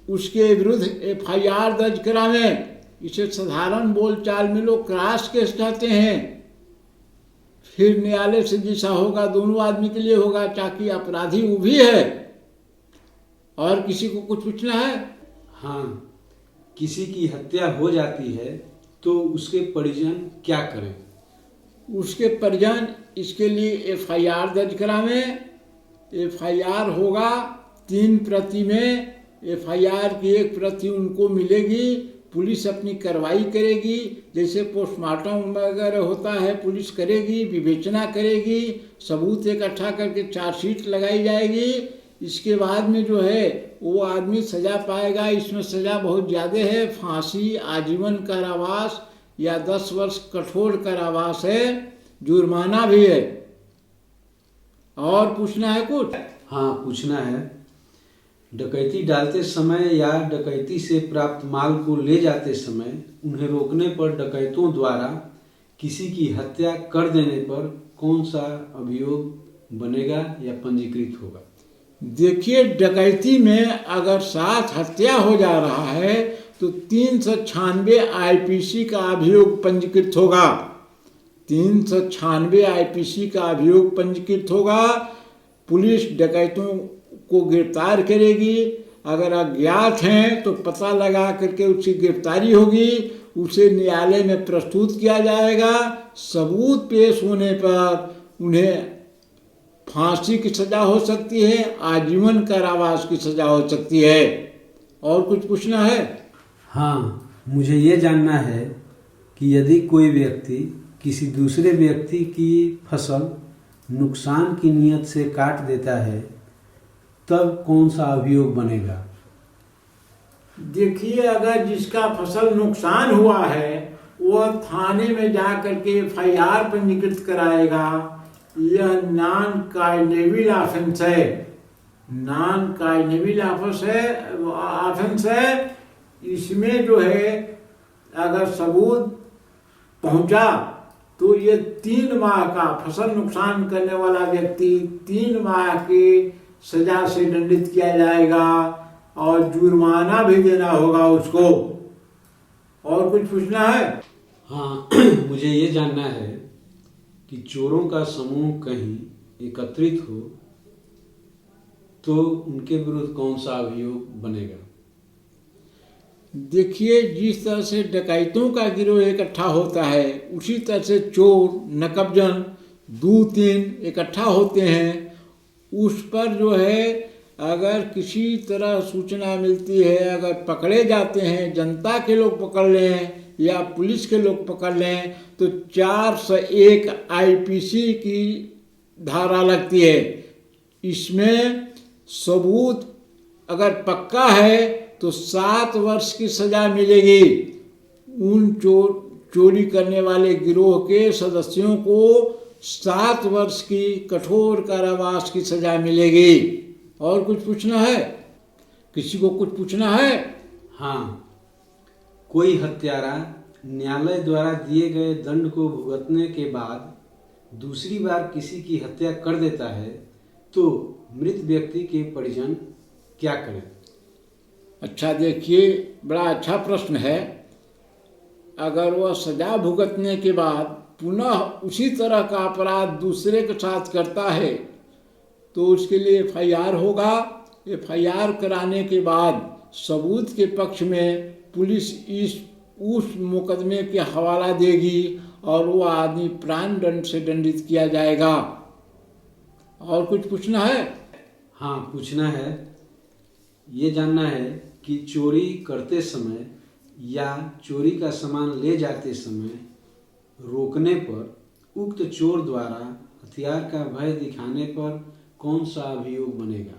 उसके विरुद्ध एफआईआर दर्ज करावें। इसे साधारण बोलचाल में लोग क्रॉस केस कहते हैं। फिर न्यायालय से जैसा होगा दोनों आदमी के लिए होगा, ताकि अपराधी वो भी है। और किसी को कुछ पूछना है? हाँ, किसी की हत्या हो जाती है तो उसके परिजन क्या करें? उसके परिजन इसके लिए एफआईआर दर्ज करावें। एफआईआर होगा 3 प्रति में। एफआईआर की 1 प्रति उनको मिलेगी। पुलिस अपनी कार्रवाई करेगी, जैसे पोस्टमार्टम वगैरह होता है पुलिस करेगी, विवेचना करेगी, सबूत इकट्ठा करके चार्जशीट लगाई जाएगी। इसके बाद में जो है वो आदमी सजा पाएगा। इसमें सजा बहुत ज़्यादा है, फांसी, आजीवन कारावास या 10 वर्ष कठोर कारावास है, जुर्माना भी है। और पूछना है कुछ? हाँ, पूछना है। डकैती डालते समय या डकैती से प्राप्त माल को ले जाते समय उन्हें रोकने पर डकैतों द्वारा किसी की हत्या कर देने पर कौन सा अभियोग बनेगा या पंजीकृत होगा? देखिए, डकैती में अगर साथ हत्या हो जा रहा है तो 396 आईपीसी का अभियोग पंजीकृत होगा। 396 आईपीसी का अभियोग पंजीकृत होगा। पुलिस डकैतों को गिरफ्तार करेगी। अगर अज्ञात हैं तो पता लगा करके उसकी गिरफ्तारी होगी, उसे न्यायालय में प्रस्तुत किया जाएगा। सबूत पेश होने पर उन्हें फांसी की सजा हो सकती है, आजीवन कारावास की सजा हो सकती है। और कुछ पूछना है? हाँ, मुझे ये जानना है कि यदि कोई व्यक्ति किसी दूसरे व्यक्ति की फसल नुकसान की नीयत से काट देता है तब कौन सा अभियोग बनेगा? देखिए, अगर जिसका फसल नुकसान हुआ है वह थाने में जा करके एफआईआर पंजीकृत कराएगा। यह नॉन काइनेबल ऑफेंस है। नॉन काइनेबल ऑफेंस है। इसमें जो है अगर सबूत पहुंचा तो ये 3 माह का, फसल नुकसान करने वाला व्यक्ति 3 माह की सजा से दंडित किया जाएगा और जुर्माना भी देना होगा उसको। और कुछ पूछना है? हाँ, मुझे ये जानना है कि चोरों का समूह कहीं एकत्रित हो तो उनके विरुद्ध कौन सा अभियोग बनेगा? देखिए, जिस तरह से डकैतों का गिरोह इकट्ठा होता है उसी तरह से चोर नकबजन 2-3 इकट्ठा होते हैं। उस पर जो है अगर किसी तरह सूचना मिलती है, अगर पकड़े जाते हैं, जनता के लोग पकड़ लें या पुलिस के लोग पकड़ लें तो 401 आईपीसी की धारा लगती है। इसमें सबूत अगर पक्का है तो 7 वर्ष की सजा मिलेगी। उन चोरी करने वाले गिरोह के सदस्यों को 7 वर्ष की कठोर कारावास की सजा मिलेगी। और कुछ पूछना है? किसी को कुछ पूछना है? हाँ, कोई हत्यारा न्यायालय द्वारा दिए गए दंड को भुगतने के बाद दूसरी बार किसी की हत्या कर देता है तो मृत व्यक्ति के परिजन क्या करें? अच्छा, देखिए, बड़ा अच्छा प्रश्न है। अगर वह सजा भुगतने के बाद पुनः उसी तरह का अपराध दूसरे के साथ करता है तो उसके लिए एफआईआर होगा। एफआईआर कराने के बाद सबूत के पक्ष में पुलिस उस मुकदमे के हवाला देगी और वो आदमी प्राण दंड से दंडित किया जाएगा। और कुछ पूछना है? हाँ, पूछना है। ये जानना है कि चोरी करते समय या चोरी का सामान ले जाते समय रोकने पर उक्त चोर द्वारा हथियार का भय दिखाने पर कौन सा अभियोग बनेगा?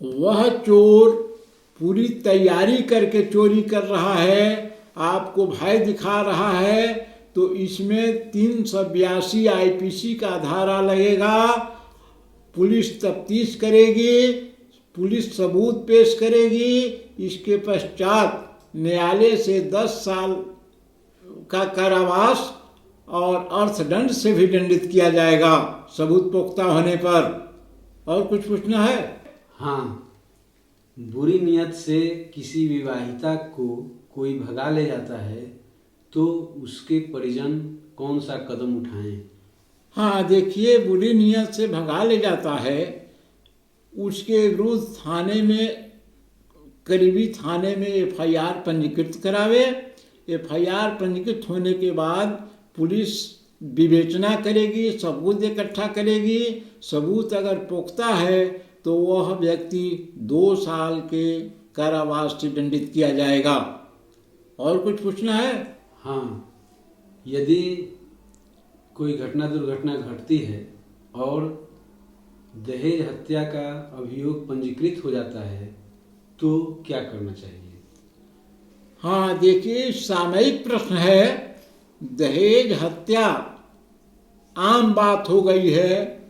वह चोर पूरी तैयारी करके चोरी कर रहा है, आपको भय दिखा रहा है, तो इसमें 382 आईपीसी का धारा लगेगा। पुलिस तफ्तीश करेगी, पुलिस सबूत पेश करेगी। इसके पश्चात न्यायालय से 10 साल का कारावास और अर्थदंड से भी दंडित किया जाएगा सबूत पुख्ता होने पर। और कुछ पूछना है? हाँ, बुरी नियत से किसी विवाहिता को कोई भगा ले जाता है तो उसके परिजन कौन सा कदम उठाएं? हाँ, देखिए, बुरी नियत से भगा ले जाता है उसके विरुद्ध थाने में, करीबी थाने में एफआईआर पंजीकृत करावे। एफआईआर पंजीकृत होने के बाद पुलिस विवेचना करेगी, सबूत इकट्ठा करेगी। सबूत अगर पुख्ता है तो वह व्यक्ति 2 साल के कारावास से दंडित किया जाएगा। और कुछ पूछना है? हाँ, यदि कोई दुर्घटना घटती है और दहेज हत्या का अभियोग पंजीकृत हो जाता है तो क्या करना चाहिए? हाँ, देखिए, सामयिक प्रश्न है। दहेज हत्या आम बात हो गई है।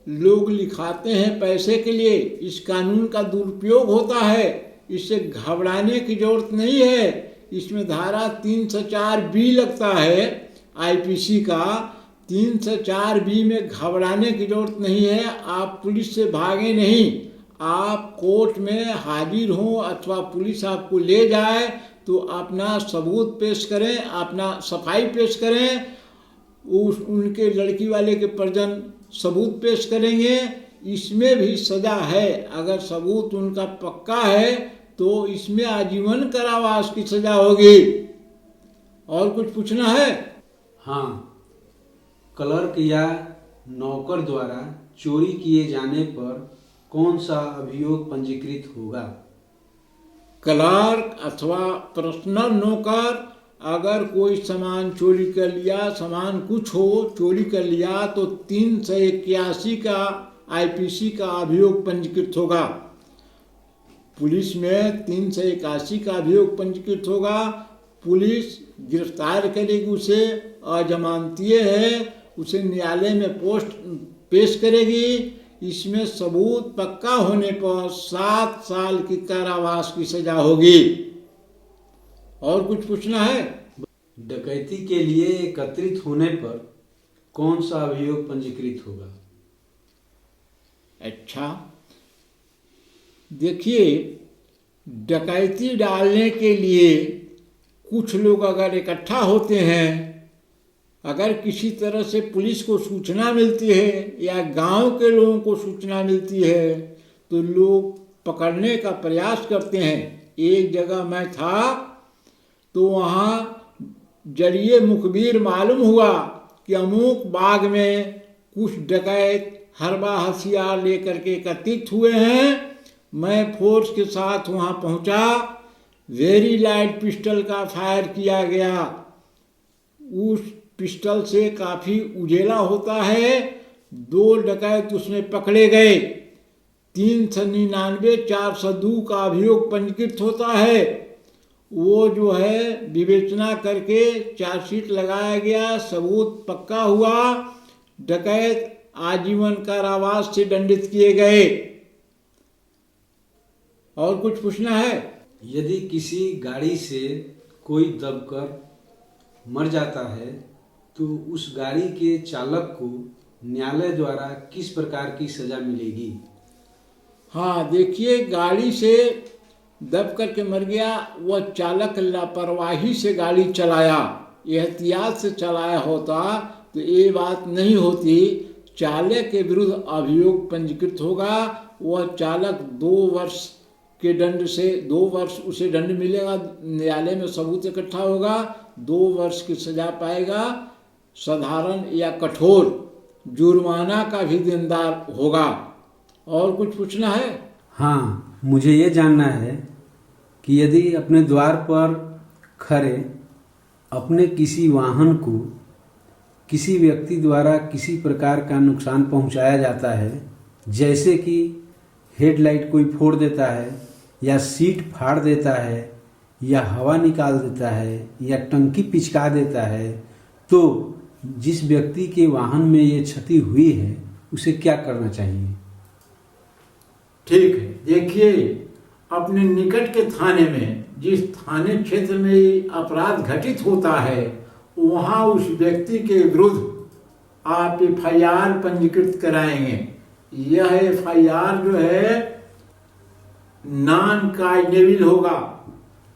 लोग लिखाते हैं पैसे के लिए। इस कानून का दुरुपयोग होता है। इससे घबराने की जरूरत नहीं है। इसमें धारा 304B लगता है आईपीसी का। 304B में घबराने की जरूरत नहीं है। आप पुलिस से भागे नहीं। आप कोर्ट में हाजिर हों अथवा पुलिस आपको ले जाए तो अपना सबूत पेश करें, अपना सफाई पेश करें। उनके लड़की वाले के परिजन सबूत पेश करेंगे। इसमें भी सजा है। अगर सबूत उनका पक्का है तो इसमें आजीवन कारावास की सजा होगी। और कुछ पूछना है? हाँ, क्लर्क या नौकर द्वारा चोरी किए जाने पर कौन सा अभियोग पंजीकृत होगा? क्लर्क अथवा पर्सनल नौकर अगर कोई सामान चोरी कर लिया, सामान कुछ हो चोरी कर लिया, तो 381 का आईपीसी का अभियोग पंजीकृत होगा। पुलिस में 381 का अभियोग पंजीकृत होगा। पुलिस गिरफ्तार करेगी उसे, अजमानतीय है, उसे न्यायालय में पेश करेगी। इसमें सबूत पक्का होने पर 7 साल की कारावास की सजा होगी। और कुछ पूछना है? डकैती के लिए एकत्रित होने पर कौन सा अभियोग पंजीकृत होगा? अच्छा, देखिए, डकैती डालने के लिए कुछ लोग अगर इकट्ठा होते हैं, अगर किसी तरह से पुलिस को सूचना मिलती है या गांव के लोगों को सूचना मिलती है तो लोग पकड़ने का प्रयास करते हैं। एक जगह मैं था तो वहाँ जरिए मुखबिर मालूम हुआ कि अमुक बाग में कुछ डकैत हरबा हथियार लेकर के एकत्रित हुए हैं। मैं फोर्स के साथ वहाँ पहुँचा। वेरी लाइट पिस्टल का फायर किया गया। उस पिस्टल से काफ़ी उजेला होता है। 2 डकैत उसमें पकड़े गए। 399 402 का अभियोग पंजीकृत होता है। वो जो है विवेचना करके चार्जशीट लगाया गया, सबूत पक्का हुआ, डकैत आजीवन कारावास से दंडित किए गए। और कुछ पूछना है? यदि किसी गाड़ी से कोई दबकर मर जाता है तो उस गाड़ी के चालक को न्यायालय द्वारा किस प्रकार की सजा मिलेगी? हाँ, देखिए, गाड़ी से दब करके मर गया, वह चालक लापरवाही से गाड़ी चलाया, एहतियात से चलाया होता तो ये बात नहीं होती। चालक के विरुद्ध अभियोग पंजीकृत होगा। वह चालक 2 वर्ष के दंड से 2 वर्ष उसे दंड मिलेगा। न्यायालय में सबूत इकट्ठा होगा, 2 वर्ष की सजा पाएगा। साधारण या कठोर जुर्माना का भी देनदार होगा। और कुछ पूछना है? हाँ, मुझे ये जानना है कि यदि अपने द्वार पर खड़े अपने किसी वाहन को किसी व्यक्ति द्वारा किसी प्रकार का नुकसान पहुंचाया जाता है, जैसे कि हेडलाइट कोई फोड़ देता है या सीट फाड़ देता है या हवा निकाल देता है या टंकी पिचका देता है, तो जिस व्यक्ति के वाहन में ये क्षति हुई है उसे क्या करना चाहिए? ठीक है, देखिए, अपने निकट के थाने में, जिस थाने क्षेत्र में ये अपराध घटित होता है, वहाँ उस व्यक्ति के विरुद्ध आप FIR पंजीकृत कराएंगे। यह FIR जो है नॉन काइनेबल होगा।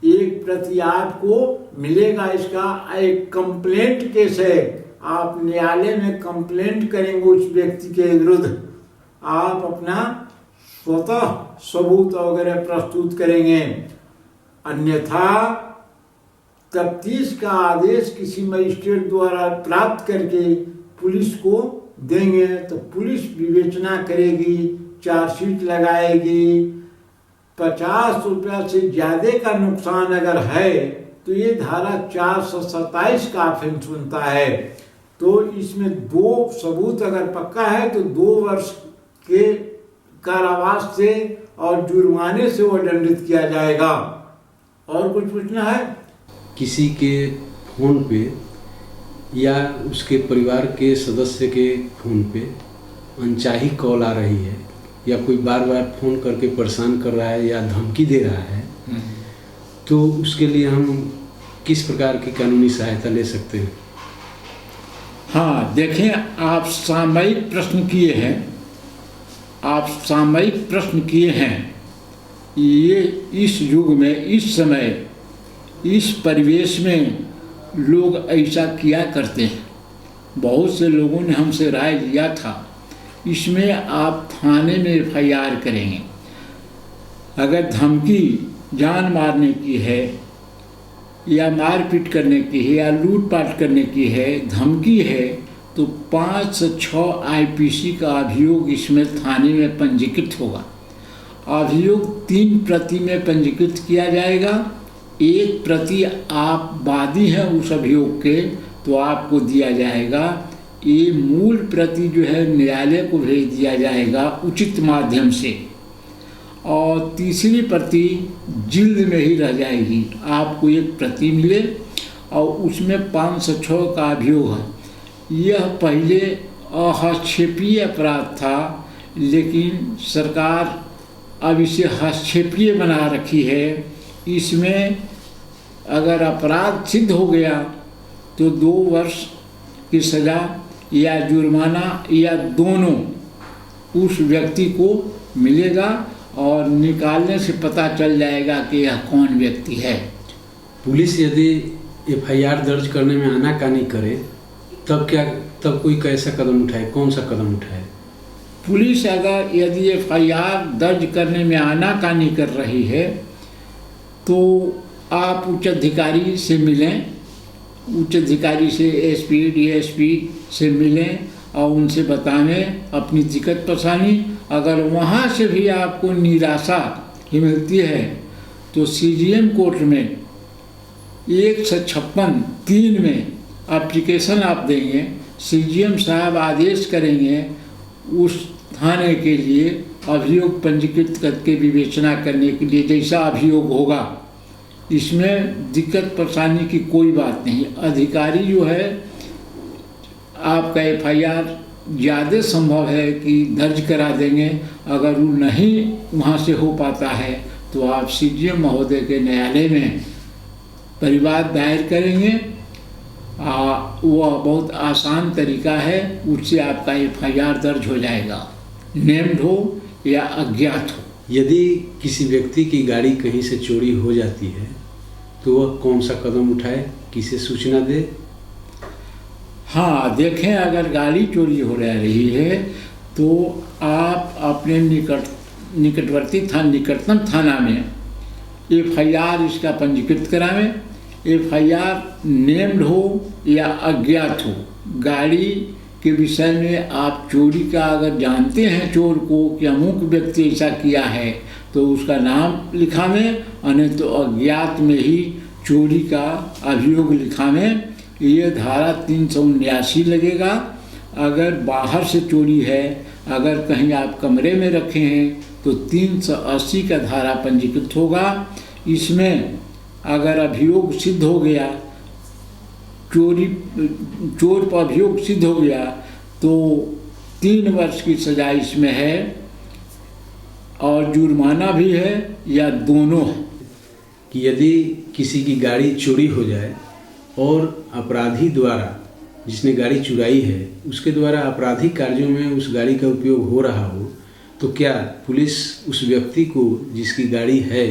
एक प्रति आपको मिलेगा। इसका एक कंप्लेंट केस है। आप न्यायालय में कंप्लेंट करेंगे उस व्यक्ति के विरुद्ध। आप अपना स्वतः सबूत वगैरह प्रस्तुत करेंगे। अन्यथा तफ्तीश का आदेश किसी मजिस्ट्रेट द्वारा प्राप्त करके पुलिस को देंगे तो पुलिस विवेचना करेगी, चार्जशीट लगाएगी। 50 रुपया से ज़्यादा का नुकसान अगर है तो ये धारा 427 का ऑफेंस बनता है। तो इसमें 2 सबूत अगर पक्का है तो 2 वर्ष के कारावास से और जुर्माने से वह दंडित किया जाएगा। और कुछ पूछना है? किसी के फोन पे या उसके परिवार के सदस्य के फ़ोन पे अनचाही कॉल आ रही है या कोई बार बार फ़ोन करके परेशान कर रहा है या धमकी दे रहा है, तो उसके लिए हम किस प्रकार की कानूनी सहायता ले सकते हैं? हाँ, देखें, आप सामयिक प्रश्न किए हैं। ये इस युग में, इस समय, इस परिवेश में लोग ऐसा किया करते हैं। बहुत से लोगों ने हमसे राय लिया था, इसमें आप थाने में FIR करेंगे। अगर धमकी जान मारने की है या मारपीट करने की है या लूटपाट करने की है, धमकी है, तो 5 से 6 IPC का अभियोग इसमें थाने में पंजीकृत होगा। अभियोग 3 प्रति में पंजीकृत किया जाएगा। 1 प्रति आप वादी हैं उस अभियोग के, तो आपको दिया जाएगा। ये मूल प्रति जो है न्यायालय को भेज दिया जाएगा उचित माध्यम से, और तीसरी प्रति जिल्द में ही रह जाएगी। आपको 1 प्रति मिले और उसमें 5 से 6 का अभियोग है। यह पहले अहक्षेपीय अपराध था, लेकिन सरकार अब इसे हस्तक्षेपीय बना रखी है। इसमें अगर अपराध सिद्ध हो गया तो 2 वर्ष की सज़ा या जुर्माना या दोनों उस व्यक्ति को मिलेगा, और निकालने से पता चल जाएगा कि यह कौन व्यक्ति है। पुलिस यदि FIR दर्ज करने में आनाकानी करे तब कोई कैसा कदम उठाए, कौन सा कदम उठाए? पुलिस अगर यदि FIR दर्ज करने में आनाकानी कर रही है तो आप उच्च अधिकारी से मिलें, उच्च अधिकारी से SP DSP से मिलें और उनसे बताएं अपनी दिक्कत परेशानी। अगर वहाँ से भी आपको निराशा ही मिलती है तो CGM कोर्ट में 156(3) में एप्लीकेशन आप देंगे। CGM साहब आदेश करेंगे उस थाने के लिए अभियोग पंजीकृत करके विवेचना करने के लिए, जैसा अभियोग होगा। इसमें दिक्कत परेशानी की कोई बात नहीं। अधिकारी जो है आपका FIR ज़्यादा संभव है कि दर्ज करा देंगे। अगर वो नहीं वहाँ से हो पाता है तो आप CGM महोदय के न्यायालय में परिवाद दायर करेंगे। वह बहुत आसान तरीका है, उससे आपका FIR दर्ज हो जाएगा, नेम्ड हो या अज्ञात हो। यदि किसी व्यक्ति की गाड़ी कहीं से चोरी हो जाती है तो वह कौन सा कदम उठाए, किसे सूचना दे? हाँ, देखें, अगर गाड़ी चोरी हो रही है तो आप अपने निकटतम थाना में FIR इसका पंजीकृत करावें। FIR नेम्ड हो या अज्ञात हो, गाड़ी के विषय में आप चोरी का अगर जानते हैं चोर को कि अमुक व्यक्ति ऐसा किया है तो उसका नाम लिखावें, नहीं तो अज्ञात में ही चोरी का अभियोग लिखावें। ये धारा 379 लगेगा। अगर बाहर से चोरी है, अगर कहीं आप कमरे में रखे हैं तो 380 का धारा पंजीकृत होगा। इसमें अगर अभियोग सिद्ध हो गया, चोर पर अभियोग सिद्ध हो गया तो 3 वर्ष की सज़ा इसमें है और जुर्माना भी है या दोनों है। कि यदि किसी की गाड़ी चोरी हो जाए और अपराधी द्वारा, जिसने गाड़ी चुराई है, उसके द्वारा आपराधिक कार्यों में उस गाड़ी का उपयोग हो रहा हो, तो क्या पुलिस उस व्यक्ति को जिसकी गाड़ी है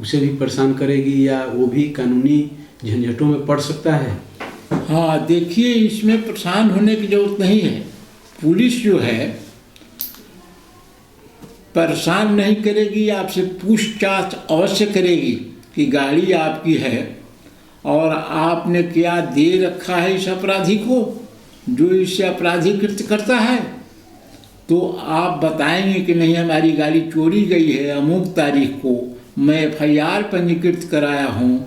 उसे भी परेशान करेगी या वो भी कानूनी झंझटों में पड़ सकता है? हाँ, देखिए, इसमें परेशान होने की जरूरत नहीं है। पुलिस जो है परेशान नहीं करेगी, आपसे पूछताछ अवश्य करेगी कि गाड़ी आपकी है और आपने क्या दे रखा है इस अपराधी को जो इससे अपराधी कृत्य करता है। तो आप बताएंगे कि नहीं, हमारी गाड़ी चोरी गई है अमुक तारीख को, मैं FIR पंजीकृत कराया हूँ,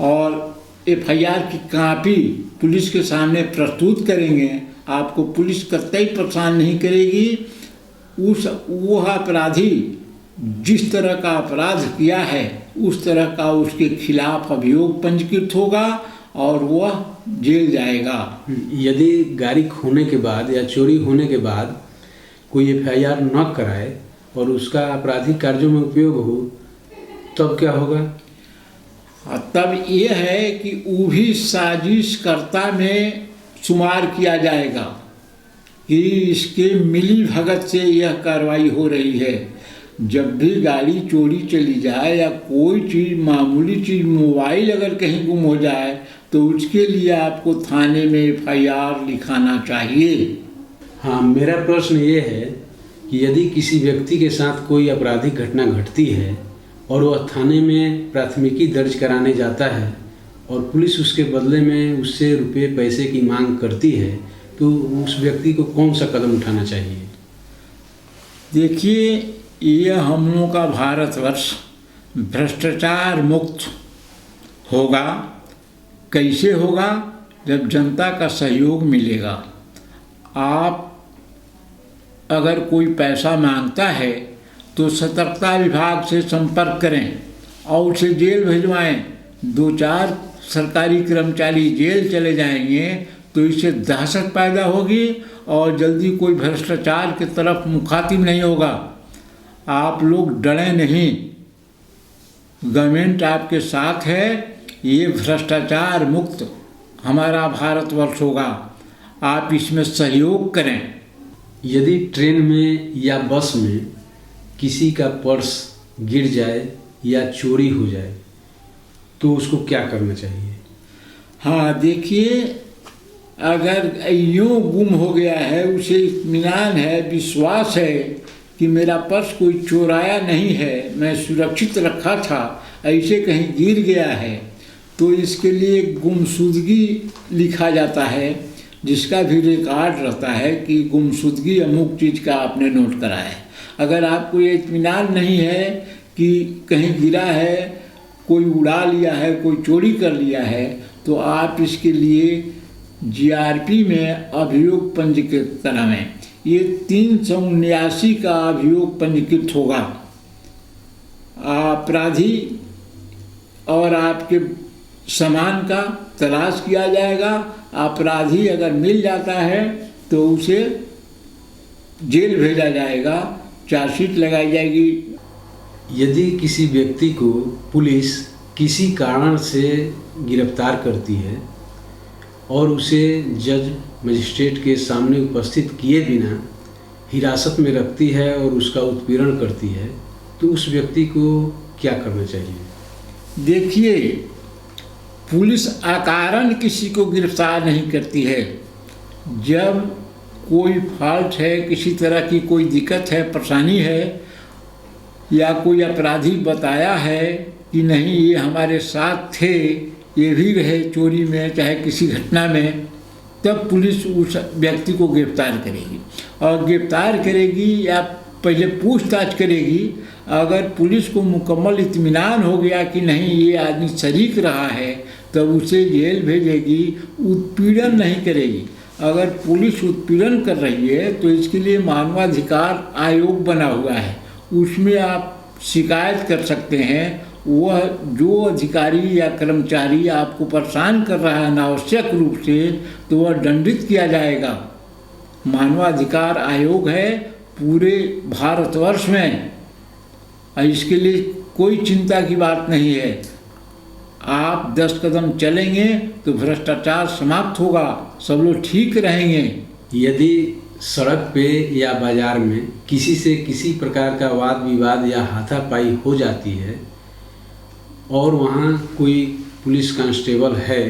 और FIR की कापी पुलिस के सामने प्रस्तुत करेंगे। आपको पुलिस कतई परेशान नहीं करेगी। वह अपराधी जिस तरह का अपराध किया है उस तरह का उसके खिलाफ अभियोग पंजीकृत होगा और वह जेल जाएगा। यदि गाड़ी खोने के बाद या चोरी होने के बाद कोई एफआईआर न कराए और उसका आपराधिक कार्यों में उपयोग हो, तब क्या होगा? तब ये है कि वो भी साजिशकर्ता में शुमार किया जाएगा कि इसके मिली भगत से यह कार्रवाई हो रही है। जब भी गाड़ी चोरी चली जाए या कोई चीज़, मामूली चीज़, मोबाइल अगर कहीं गुम हो जाए, तो उसके लिए आपको थाने में एफआईआर लिखाना चाहिए। हाँ, मेरा प्रश्न ये है कि यदि किसी व्यक्ति के साथ कोई आपराधिक घटना घटती है और वह थाने में प्राथमिकी दर्ज कराने जाता है और पुलिस उसके बदले में उससे रुपये पैसे की मांग करती है, तो उस व्यक्ति को कौन सा कदम उठाना चाहिए? देखिए, ये हम लोगों का भारतवर्ष भ्रष्टाचार मुक्त होगा। कैसे होगा? जब जनता का सहयोग मिलेगा। आप अगर कोई पैसा मांगता है तो सतर्कता विभाग से संपर्क करें और उसे जेल भिजवाएं। 2-4 सरकारी कर्मचारी जेल चले जाएंगे तो इससे दहशत पैदा होगी और जल्दी कोई भ्रष्टाचार की तरफ मुखातिब नहीं होगा। आप लोग डरें नहीं, गवर्नमेंट आपके साथ है। ये भ्रष्टाचार मुक्त हमारा भारतवर्ष होगा, आप इसमें सहयोग करें। यदि ट्रेन में या बस में किसी का पर्स गिर जाए या चोरी हो जाए तो उसको क्या करना चाहिए? हाँ, देखिए, अगर यूँ गुम हो गया है, उसे इत्मीनान है, विश्वास है कि मेरा पर्स कोई चोराया नहीं है, मैं सुरक्षित रखा था, ऐसे कहीं गिर गया है, तो इसके लिए गुमशुदगी लिखा जाता है, जिसका भी रिकॉर्ड रहता है कि गुमशुदगी अमुक चीज़ का आपने नोट करा है। अगर आपको ये इत्मीनान नहीं है कि कहीं गिरा है, कोई उड़ा लिया है, कोई चोरी कर लिया है, तो आप इसके लिए जीआरपी में अभियोग पंजीकृत करावें। ये 379 का अभियोग पंजीकृत होगा। अपराधी और आपके सामान का तलाश किया जाएगा। अपराधी अगर मिल जाता है तो उसे जेल भेजा जाएगा, चार्जशीट लगाई जाएगी। यदि किसी व्यक्ति को पुलिस किसी कारण से गिरफ्तार करती है और उसे जज मजिस्ट्रेट के सामने उपस्थित किए बिना हिरासत में रखती है और उसका उत्पीड़न करती है, तो उस व्यक्ति को क्या करना चाहिए? देखिए, पुलिस अकारण किसी को गिरफ्तार नहीं करती है। जब कोई फॉल्ट है, किसी तरह की कोई दिक्कत है, परेशानी है, या कोई अपराधी बताया है कि नहीं ये हमारे साथ थे, ये भी रहे चोरी में चाहे किसी घटना में, तब पुलिस उस व्यक्ति को गिरफ्तार करेगी। और गिरफ्तार करेगी या पहले पूछताछ करेगी। अगर पुलिस को मुकम्मल इत्मीनान हो गया कि नहीं ये आदमी शरीक रहा है, तब उसे जेल भेजेगी, उत्पीड़न नहीं करेगी। अगर पुलिस उत्पीड़न कर रही है तो इसके लिए मानवाधिकार आयोग बना हुआ है, उसमें आप शिकायत कर सकते हैं। वह जो अधिकारी या कर्मचारी आपको परेशान कर रहा है अनावश्यक रूप से, तो वह दंडित किया जाएगा। मानवाधिकार आयोग है पूरे भारतवर्ष में, इसके लिए कोई चिंता की बात नहीं है। आप 10 कदम चलेंगे तो भ्रष्टाचार समाप्त होगा, सब लोग ठीक रहेंगे। यदि सड़क पे या बाजार में किसी से किसी प्रकार का वाद विवाद या हाथापाई हो जाती है और वहाँ कोई पुलिस कांस्टेबल है,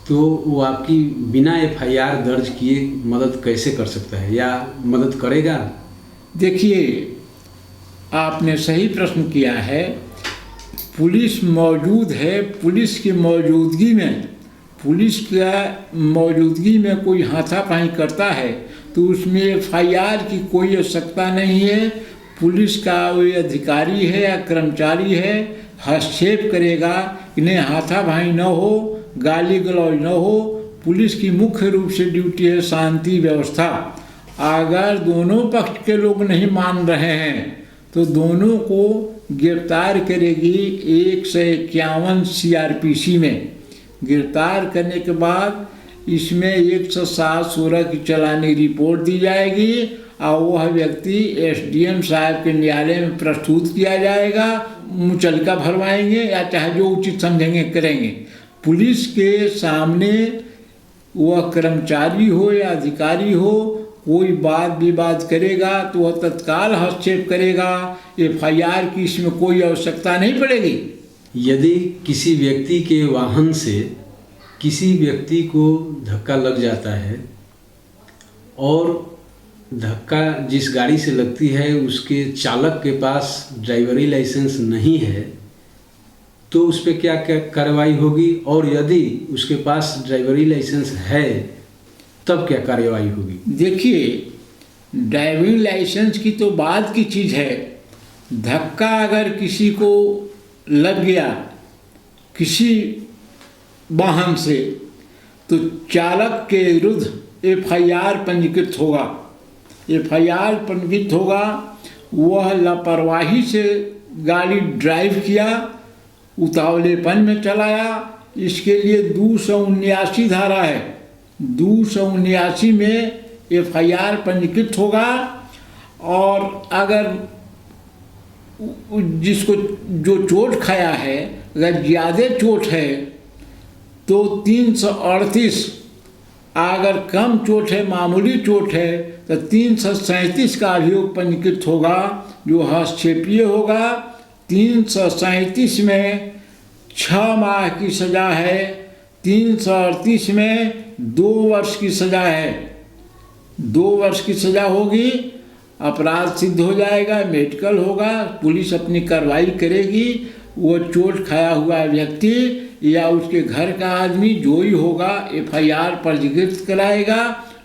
तो वो आपकी बिना एफआईआर दर्ज किए मदद कैसे कर सकता है या मदद करेगा? देखिए, आपने सही प्रश्न किया है। पुलिस मौजूद है, पुलिस की मौजूदगी में कोई हाथापाई करता है तो उसमें एफआईआर की कोई आवश्यकता नहीं है। पुलिस का कोई अधिकारी है या कर्मचारी है, हस्तक्षेप करेगा, इन्हें हाथापाई न हो, गाली गलौज न हो। पुलिस की मुख्य रूप से ड्यूटी है शांति व्यवस्था। अगर दोनों पक्ष के लोग नहीं मान रहे हैं तो दोनों को गिरफ्तार करेगी 151 CRPC में। गिरफ्तार करने के बाद इसमें 107/16 की चालानी रिपोर्ट दी जाएगी और वह व्यक्ति एसडीएम साहब के न्यायालय में प्रस्तुत किया जाएगा। मुचलका भरवाएंगे या चाहे जो उचित समझेंगे करेंगे। पुलिस के सामने वह कर्मचारी हो या अधिकारी हो, कोई वाद विवाद करेगा तो वह तत्काल हस्तक्षेप करेगा। एफआईआर की इसमें कोई आवश्यकता नहीं पड़ेगी। यदि किसी व्यक्ति के वाहन से किसी व्यक्ति को धक्का लग जाता है और धक्का जिस गाड़ी से लगती है उसके चालक के पास ड्राइवरी लाइसेंस नहीं है, तो उस पर क्या क्या कार्रवाई होगी? और यदि उसके पास ड्राइवरी लाइसेंस है तब क्या कार्रवाई होगी? देखिए, ड्राइविंग लाइसेंस की तो बाद की चीज़ है। धक्का अगर किसी को लग गया किसी वाहन से तो चालक के विरुद्ध एफआईआर पंजीकृत होगा। एफआईआर पंजीकृत होगा, वह लापरवाही से गाड़ी ड्राइव किया, उतावलेपन में चलाया, इसके लिए 279 धारा है। 279 में एफआईआर पंजीकृत होगा। और अगर जिसको जो चोट खाया है अगर ज़्यादा चोट है तो 338, अगर कम चोट है मामूली चोट है तो 337 का अभियोग पंजीकृत होगा जो हस्तक्षेपीय होगा। 337 में 6 माह की सज़ा है, 338 में 2 वर्ष की सज़ा है। 2 वर्ष की सज़ा होगी, अपराध सिद्ध हो जाएगा, मेडिकल होगा, पुलिस अपनी कार्रवाई करेगी। वो चोट खाया हुआ व्यक्ति या उसके घर का आदमी जो ही होगा एफआईआर पंजीकृत कराएगा।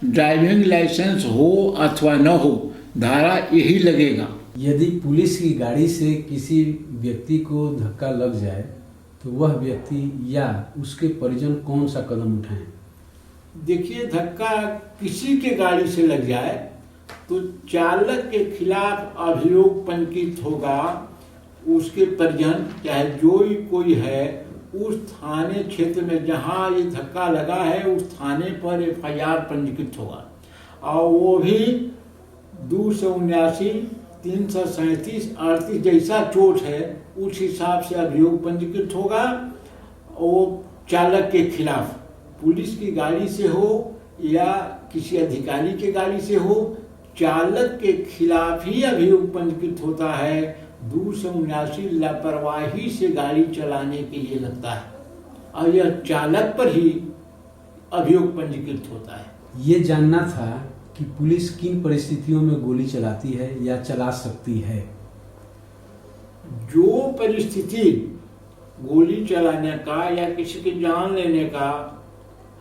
ड्राइविंग लाइसेंस हो अथवा न हो, धारा यही लगेगा। यदि पुलिस की गाड़ी से किसी व्यक्ति को धक्का लग जाए तो वह व्यक्ति या उसके परिजन कौन सा कदम उठाएं? देखिए, धक्का किसी के गाड़ी से लग जाए तो चालक के खिलाफ अभियोग पंजीकृत होगा। उसके परिजन चाहे जो ही कोई है उस थाने क्षेत्र में जहां ये धक्का लगा है उस थाने पर एफआईआर पंजीकृत होगा। और वो भी 279, 337, 38 जैसा चोट है उस हिसाब से अभियोग पंजीकृत होगा। वो चालक के खिलाफ पुलिस की गाड़ी से हो या किसी अधिकारी के गाड़ी से हो, चालक के खिलाफ ही अभियोग पंजीकृत होता है। 279 लापरवाही से गाड़ी चलाने के लिए लगता है और यह चालक पर ही अभियोग पंजीकृत होता है। ये जानना था कि पुलिस किन परिस्थितियों में गोली चलाती है या चला सकती है। जो परिस्थिति गोली चलाने का या किसी की जान लेने का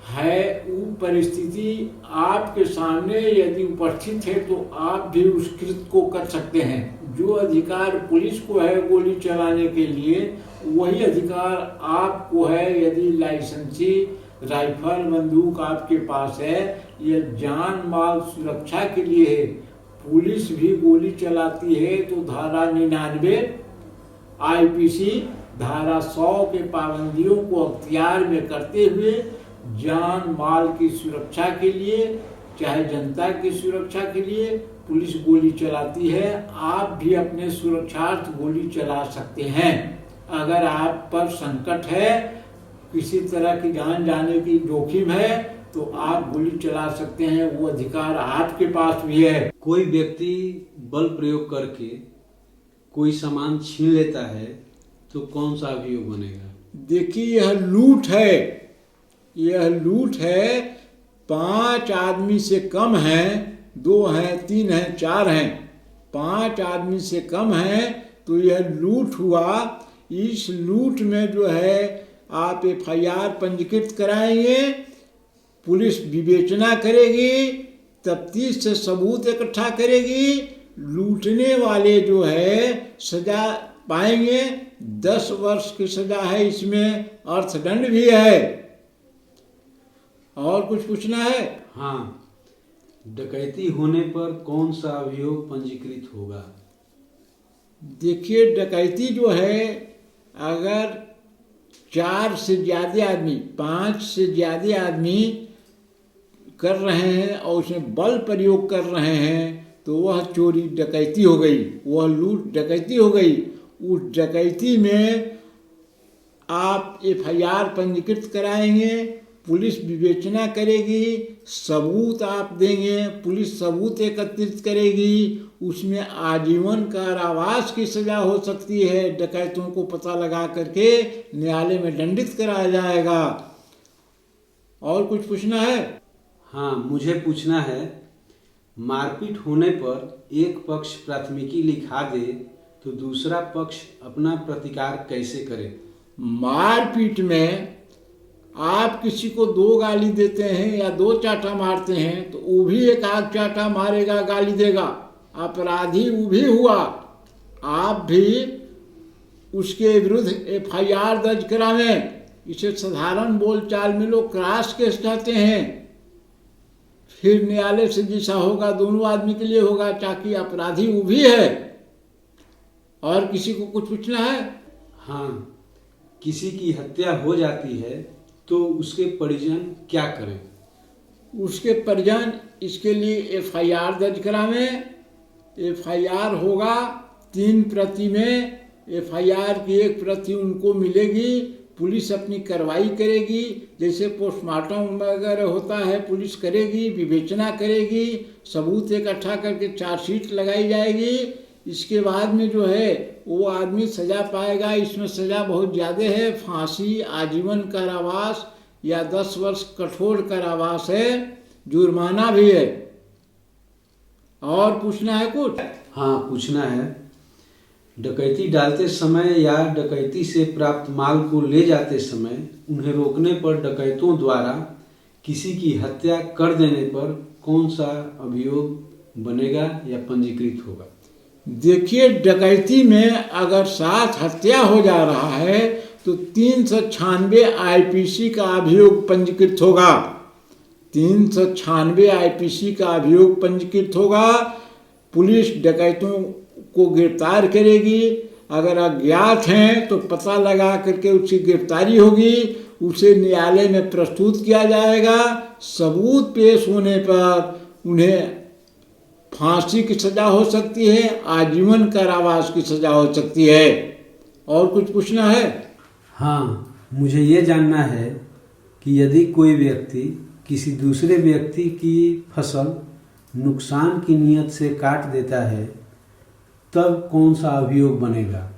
है, वो परिस्थिति आपके सामने यदि उपस्थित है तो आप भी उस कृत्य को कर सकते हैं। जो अधिकार पुलिस को है गोली चलाने के लिए, वही अधिकार आपको है यदि लाइसेंसी राइफल बंदूक आपके पास है। यह जान माल सुरक्षा के लिए है। पुलिस भी गोली चलाती है तो धारा 99 आईपीसी धारा 100 के पाबंदियों को अख्तियार में करते हुए जान माल की सुरक्षा के लिए, चाहे जनता की सुरक्षा के लिए पुलिस गोली चलाती है। आप भी अपने सुरक्षार्थ गोली चला सकते हैं। अगर आप पर संकट है, किसी तरह की जान जाने की जोखिम है तो आप गोली चला सकते हैं। वो अधिकार आपके पास भी है। कोई व्यक्ति बल प्रयोग करके कोई सामान छीन लेता है तो कौन सा अभियोग बनेगा? देखिए, यह लूट है। यह लूट है। 5 आदमी से कम हैं, 2 हैं, 3 हैं, 4 हैं, 5 आदमी से कम हैं तो यह लूट हुआ। इस लूट में जो है आप एफआईआर पंजीकृत कराएंगे, पुलिस विवेचना करेगी, तफ्तीश से सबूत इकट्ठा करेगी। लूटने वाले जो है सजा पाएंगे। 10 वर्ष की सजा है, इसमें अर्थदंड भी है। और कुछ पूछना है? हाँ, डकैती होने पर कौन सा अभियोग पंजीकृत होगा? देखिए, डकैती जो है अगर 4 से ज़्यादा आदमी, 5 से ज़्यादा आदमी कर रहे हैं और उसमें बल प्रयोग कर रहे हैं, तो वह चोरी डकैती हो गई, वह लूट डकैती हो गई। उस डकैती में आप FIR पंजीकृत कराएंगे, पुलिस विवेचना करेगी, सबूत आप देंगे, पुलिस सबूत एकत्रित करेगी, उसमें आजीवन कारावास की सज़ा हो सकती है। डकैतों को पता लगा करके न्यायालय में दंडित कराया जाएगा। और कुछ पूछना है? हाँ, मुझे पूछना है, मारपीट होने पर एक पक्ष प्राथमिकी लिखा दे तो दूसरा पक्ष अपना प्रतिकार कैसे करे? मारपीट में आप किसी को 2 गाली देते हैं या 2 चाटा मारते हैं, तो वो भी एक आध चाटा मारेगा, गाली देगा, अपराधी वो भी हुआ। आप भी उसके विरुद्ध FIR दर्ज करावें। इसे साधारण बोलचाल में लोग क्रॉस केस कहते हैं। फिर न्यायालय से जैसा होगा दोनों आदमी के लिए होगा, ताकि अपराधी वो भी है। और किसी को कुछ पूछना है? हाँ, किसी की हत्या हो जाती है तो उसके परिजन क्या करें? उसके परिजन इसके लिए FIR दर्ज करावें। FIR होगा 3 प्रति में, FIR की 1 प्रति उनको मिलेगी, पुलिस अपनी कार्रवाई करेगी, जैसे पोस्टमार्टम वगैरह होता है पुलिस करेगी, विवेचना करेगी, सबूत इकट्ठा करके चार्जशीट लगाई जाएगी। इसके बाद में जो है वो आदमी सज़ा पाएगा। इसमें सज़ा बहुत ज़्यादा है, फांसी, आजीवन कारावास या 10 वर्ष कठोर कारावास है, जुर्माना भी है। और पूछना है कुछ? हाँ, पूछना है, डकैती डालते समय या डकैती से प्राप्त माल को ले जाते समय उन्हें रोकने पर डकैतों द्वारा किसी की हत्या कर देने पर कौन सा अभियोग बनेगा या पंजीकृत होगा? देखिए, डकैती में अगर साथ हत्या हो जा रहा है तो 396 IPC का अभियोग पंजीकृत होगा। 396 IPC का अभियोग पंजीकृत होगा। पुलिस डकैतों को गिरफ्तार करेगी। अगर अज्ञात हैं तो पता लगा करके उसकी गिरफ्तारी होगी, उसे न्यायालय में प्रस्तुत किया जाएगा। सबूत पेश होने पर उन्हें फांसी की सज़ा हो सकती है, आजीवन कारावास की सज़ा हो सकती है। और कुछ पूछना है? हाँ, मुझे ये जानना है कि यदि कोई व्यक्ति किसी दूसरे व्यक्ति की फसल नुकसान की नीयत से काट देता है तब कौन सा अभियोग बनेगा?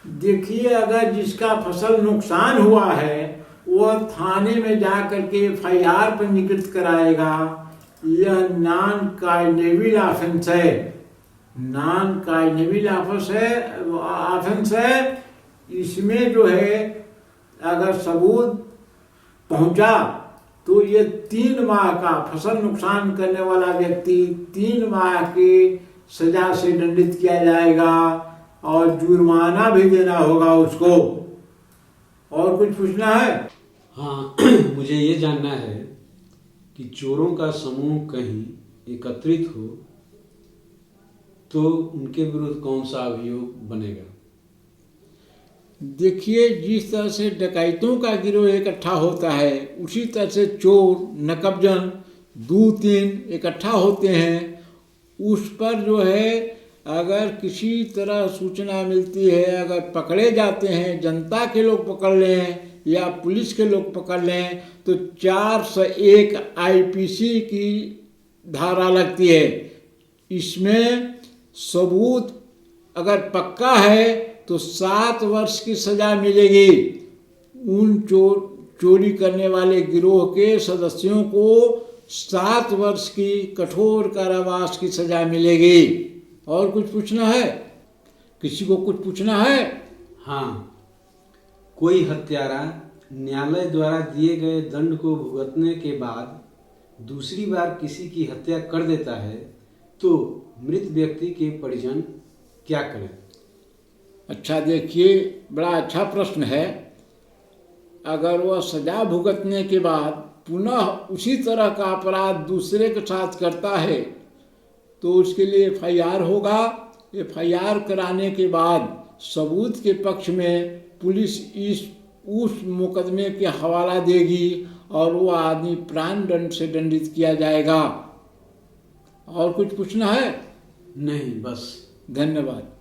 देखिए, अगर जिसका फसल नुकसान हुआ है वह थाने में जा करके FIR पंजीकृत कराएगा। यह नॉन काइनेबल ऑफेंस है, नॉन काइनेबल ऑफेंस है। इसमें जो है अगर सबूत पहुंचा तो ये 3 माह का, फसल नुकसान करने वाला व्यक्ति 3 माह की सजा से दंडित किया जाएगा और जुर्माना भी देना होगा उसको। और कुछ पूछना है? हाँ, मुझे ये जानना है कि चोरों का समूह कहीं एकत्रित हो तो उनके विरुद्ध कौन सा अभियोग बनेगा? देखिए, जिस तरह से डकैतों का गिरोह इकट्ठा होता है उसी तरह से चोर, नकबजन 2-3 इकट्ठा होते हैं। उस पर जो है अगर किसी तरह सूचना मिलती है, अगर पकड़े जाते हैं, जनता के लोग पकड़ लें या पुलिस के लोग पकड़ लें, तो 401 IPC की धारा लगती है। इसमें सबूत अगर पक्का है तो 7 वर्ष की सज़ा मिलेगी। उन चोरी करने वाले गिरोह के सदस्यों को 7 वर्ष की कठोर कारावास की सज़ा मिलेगी। और कुछ पूछना है? किसी को कुछ पूछना है? हाँ, कोई हत्यारा न्यायालय द्वारा दिए गए दंड को भुगतने के बाद दूसरी बार किसी की हत्या कर देता है तो मृत व्यक्ति के परिजन क्या करें? अच्छा, देखिए, बड़ा अच्छा प्रश्न है। अगर वह सजा भुगतने के बाद पुनः उसी तरह का अपराध दूसरे के साथ करता है तो उसके लिए FIR होगा। FIR कराने के बाद सबूत के पक्ष में पुलिस उस मुकदमे के हवाला देगी और वो आदमी प्राण दंड से दंडित किया जाएगा। और कुछ पूछना है? नहीं, बस। धन्यवाद।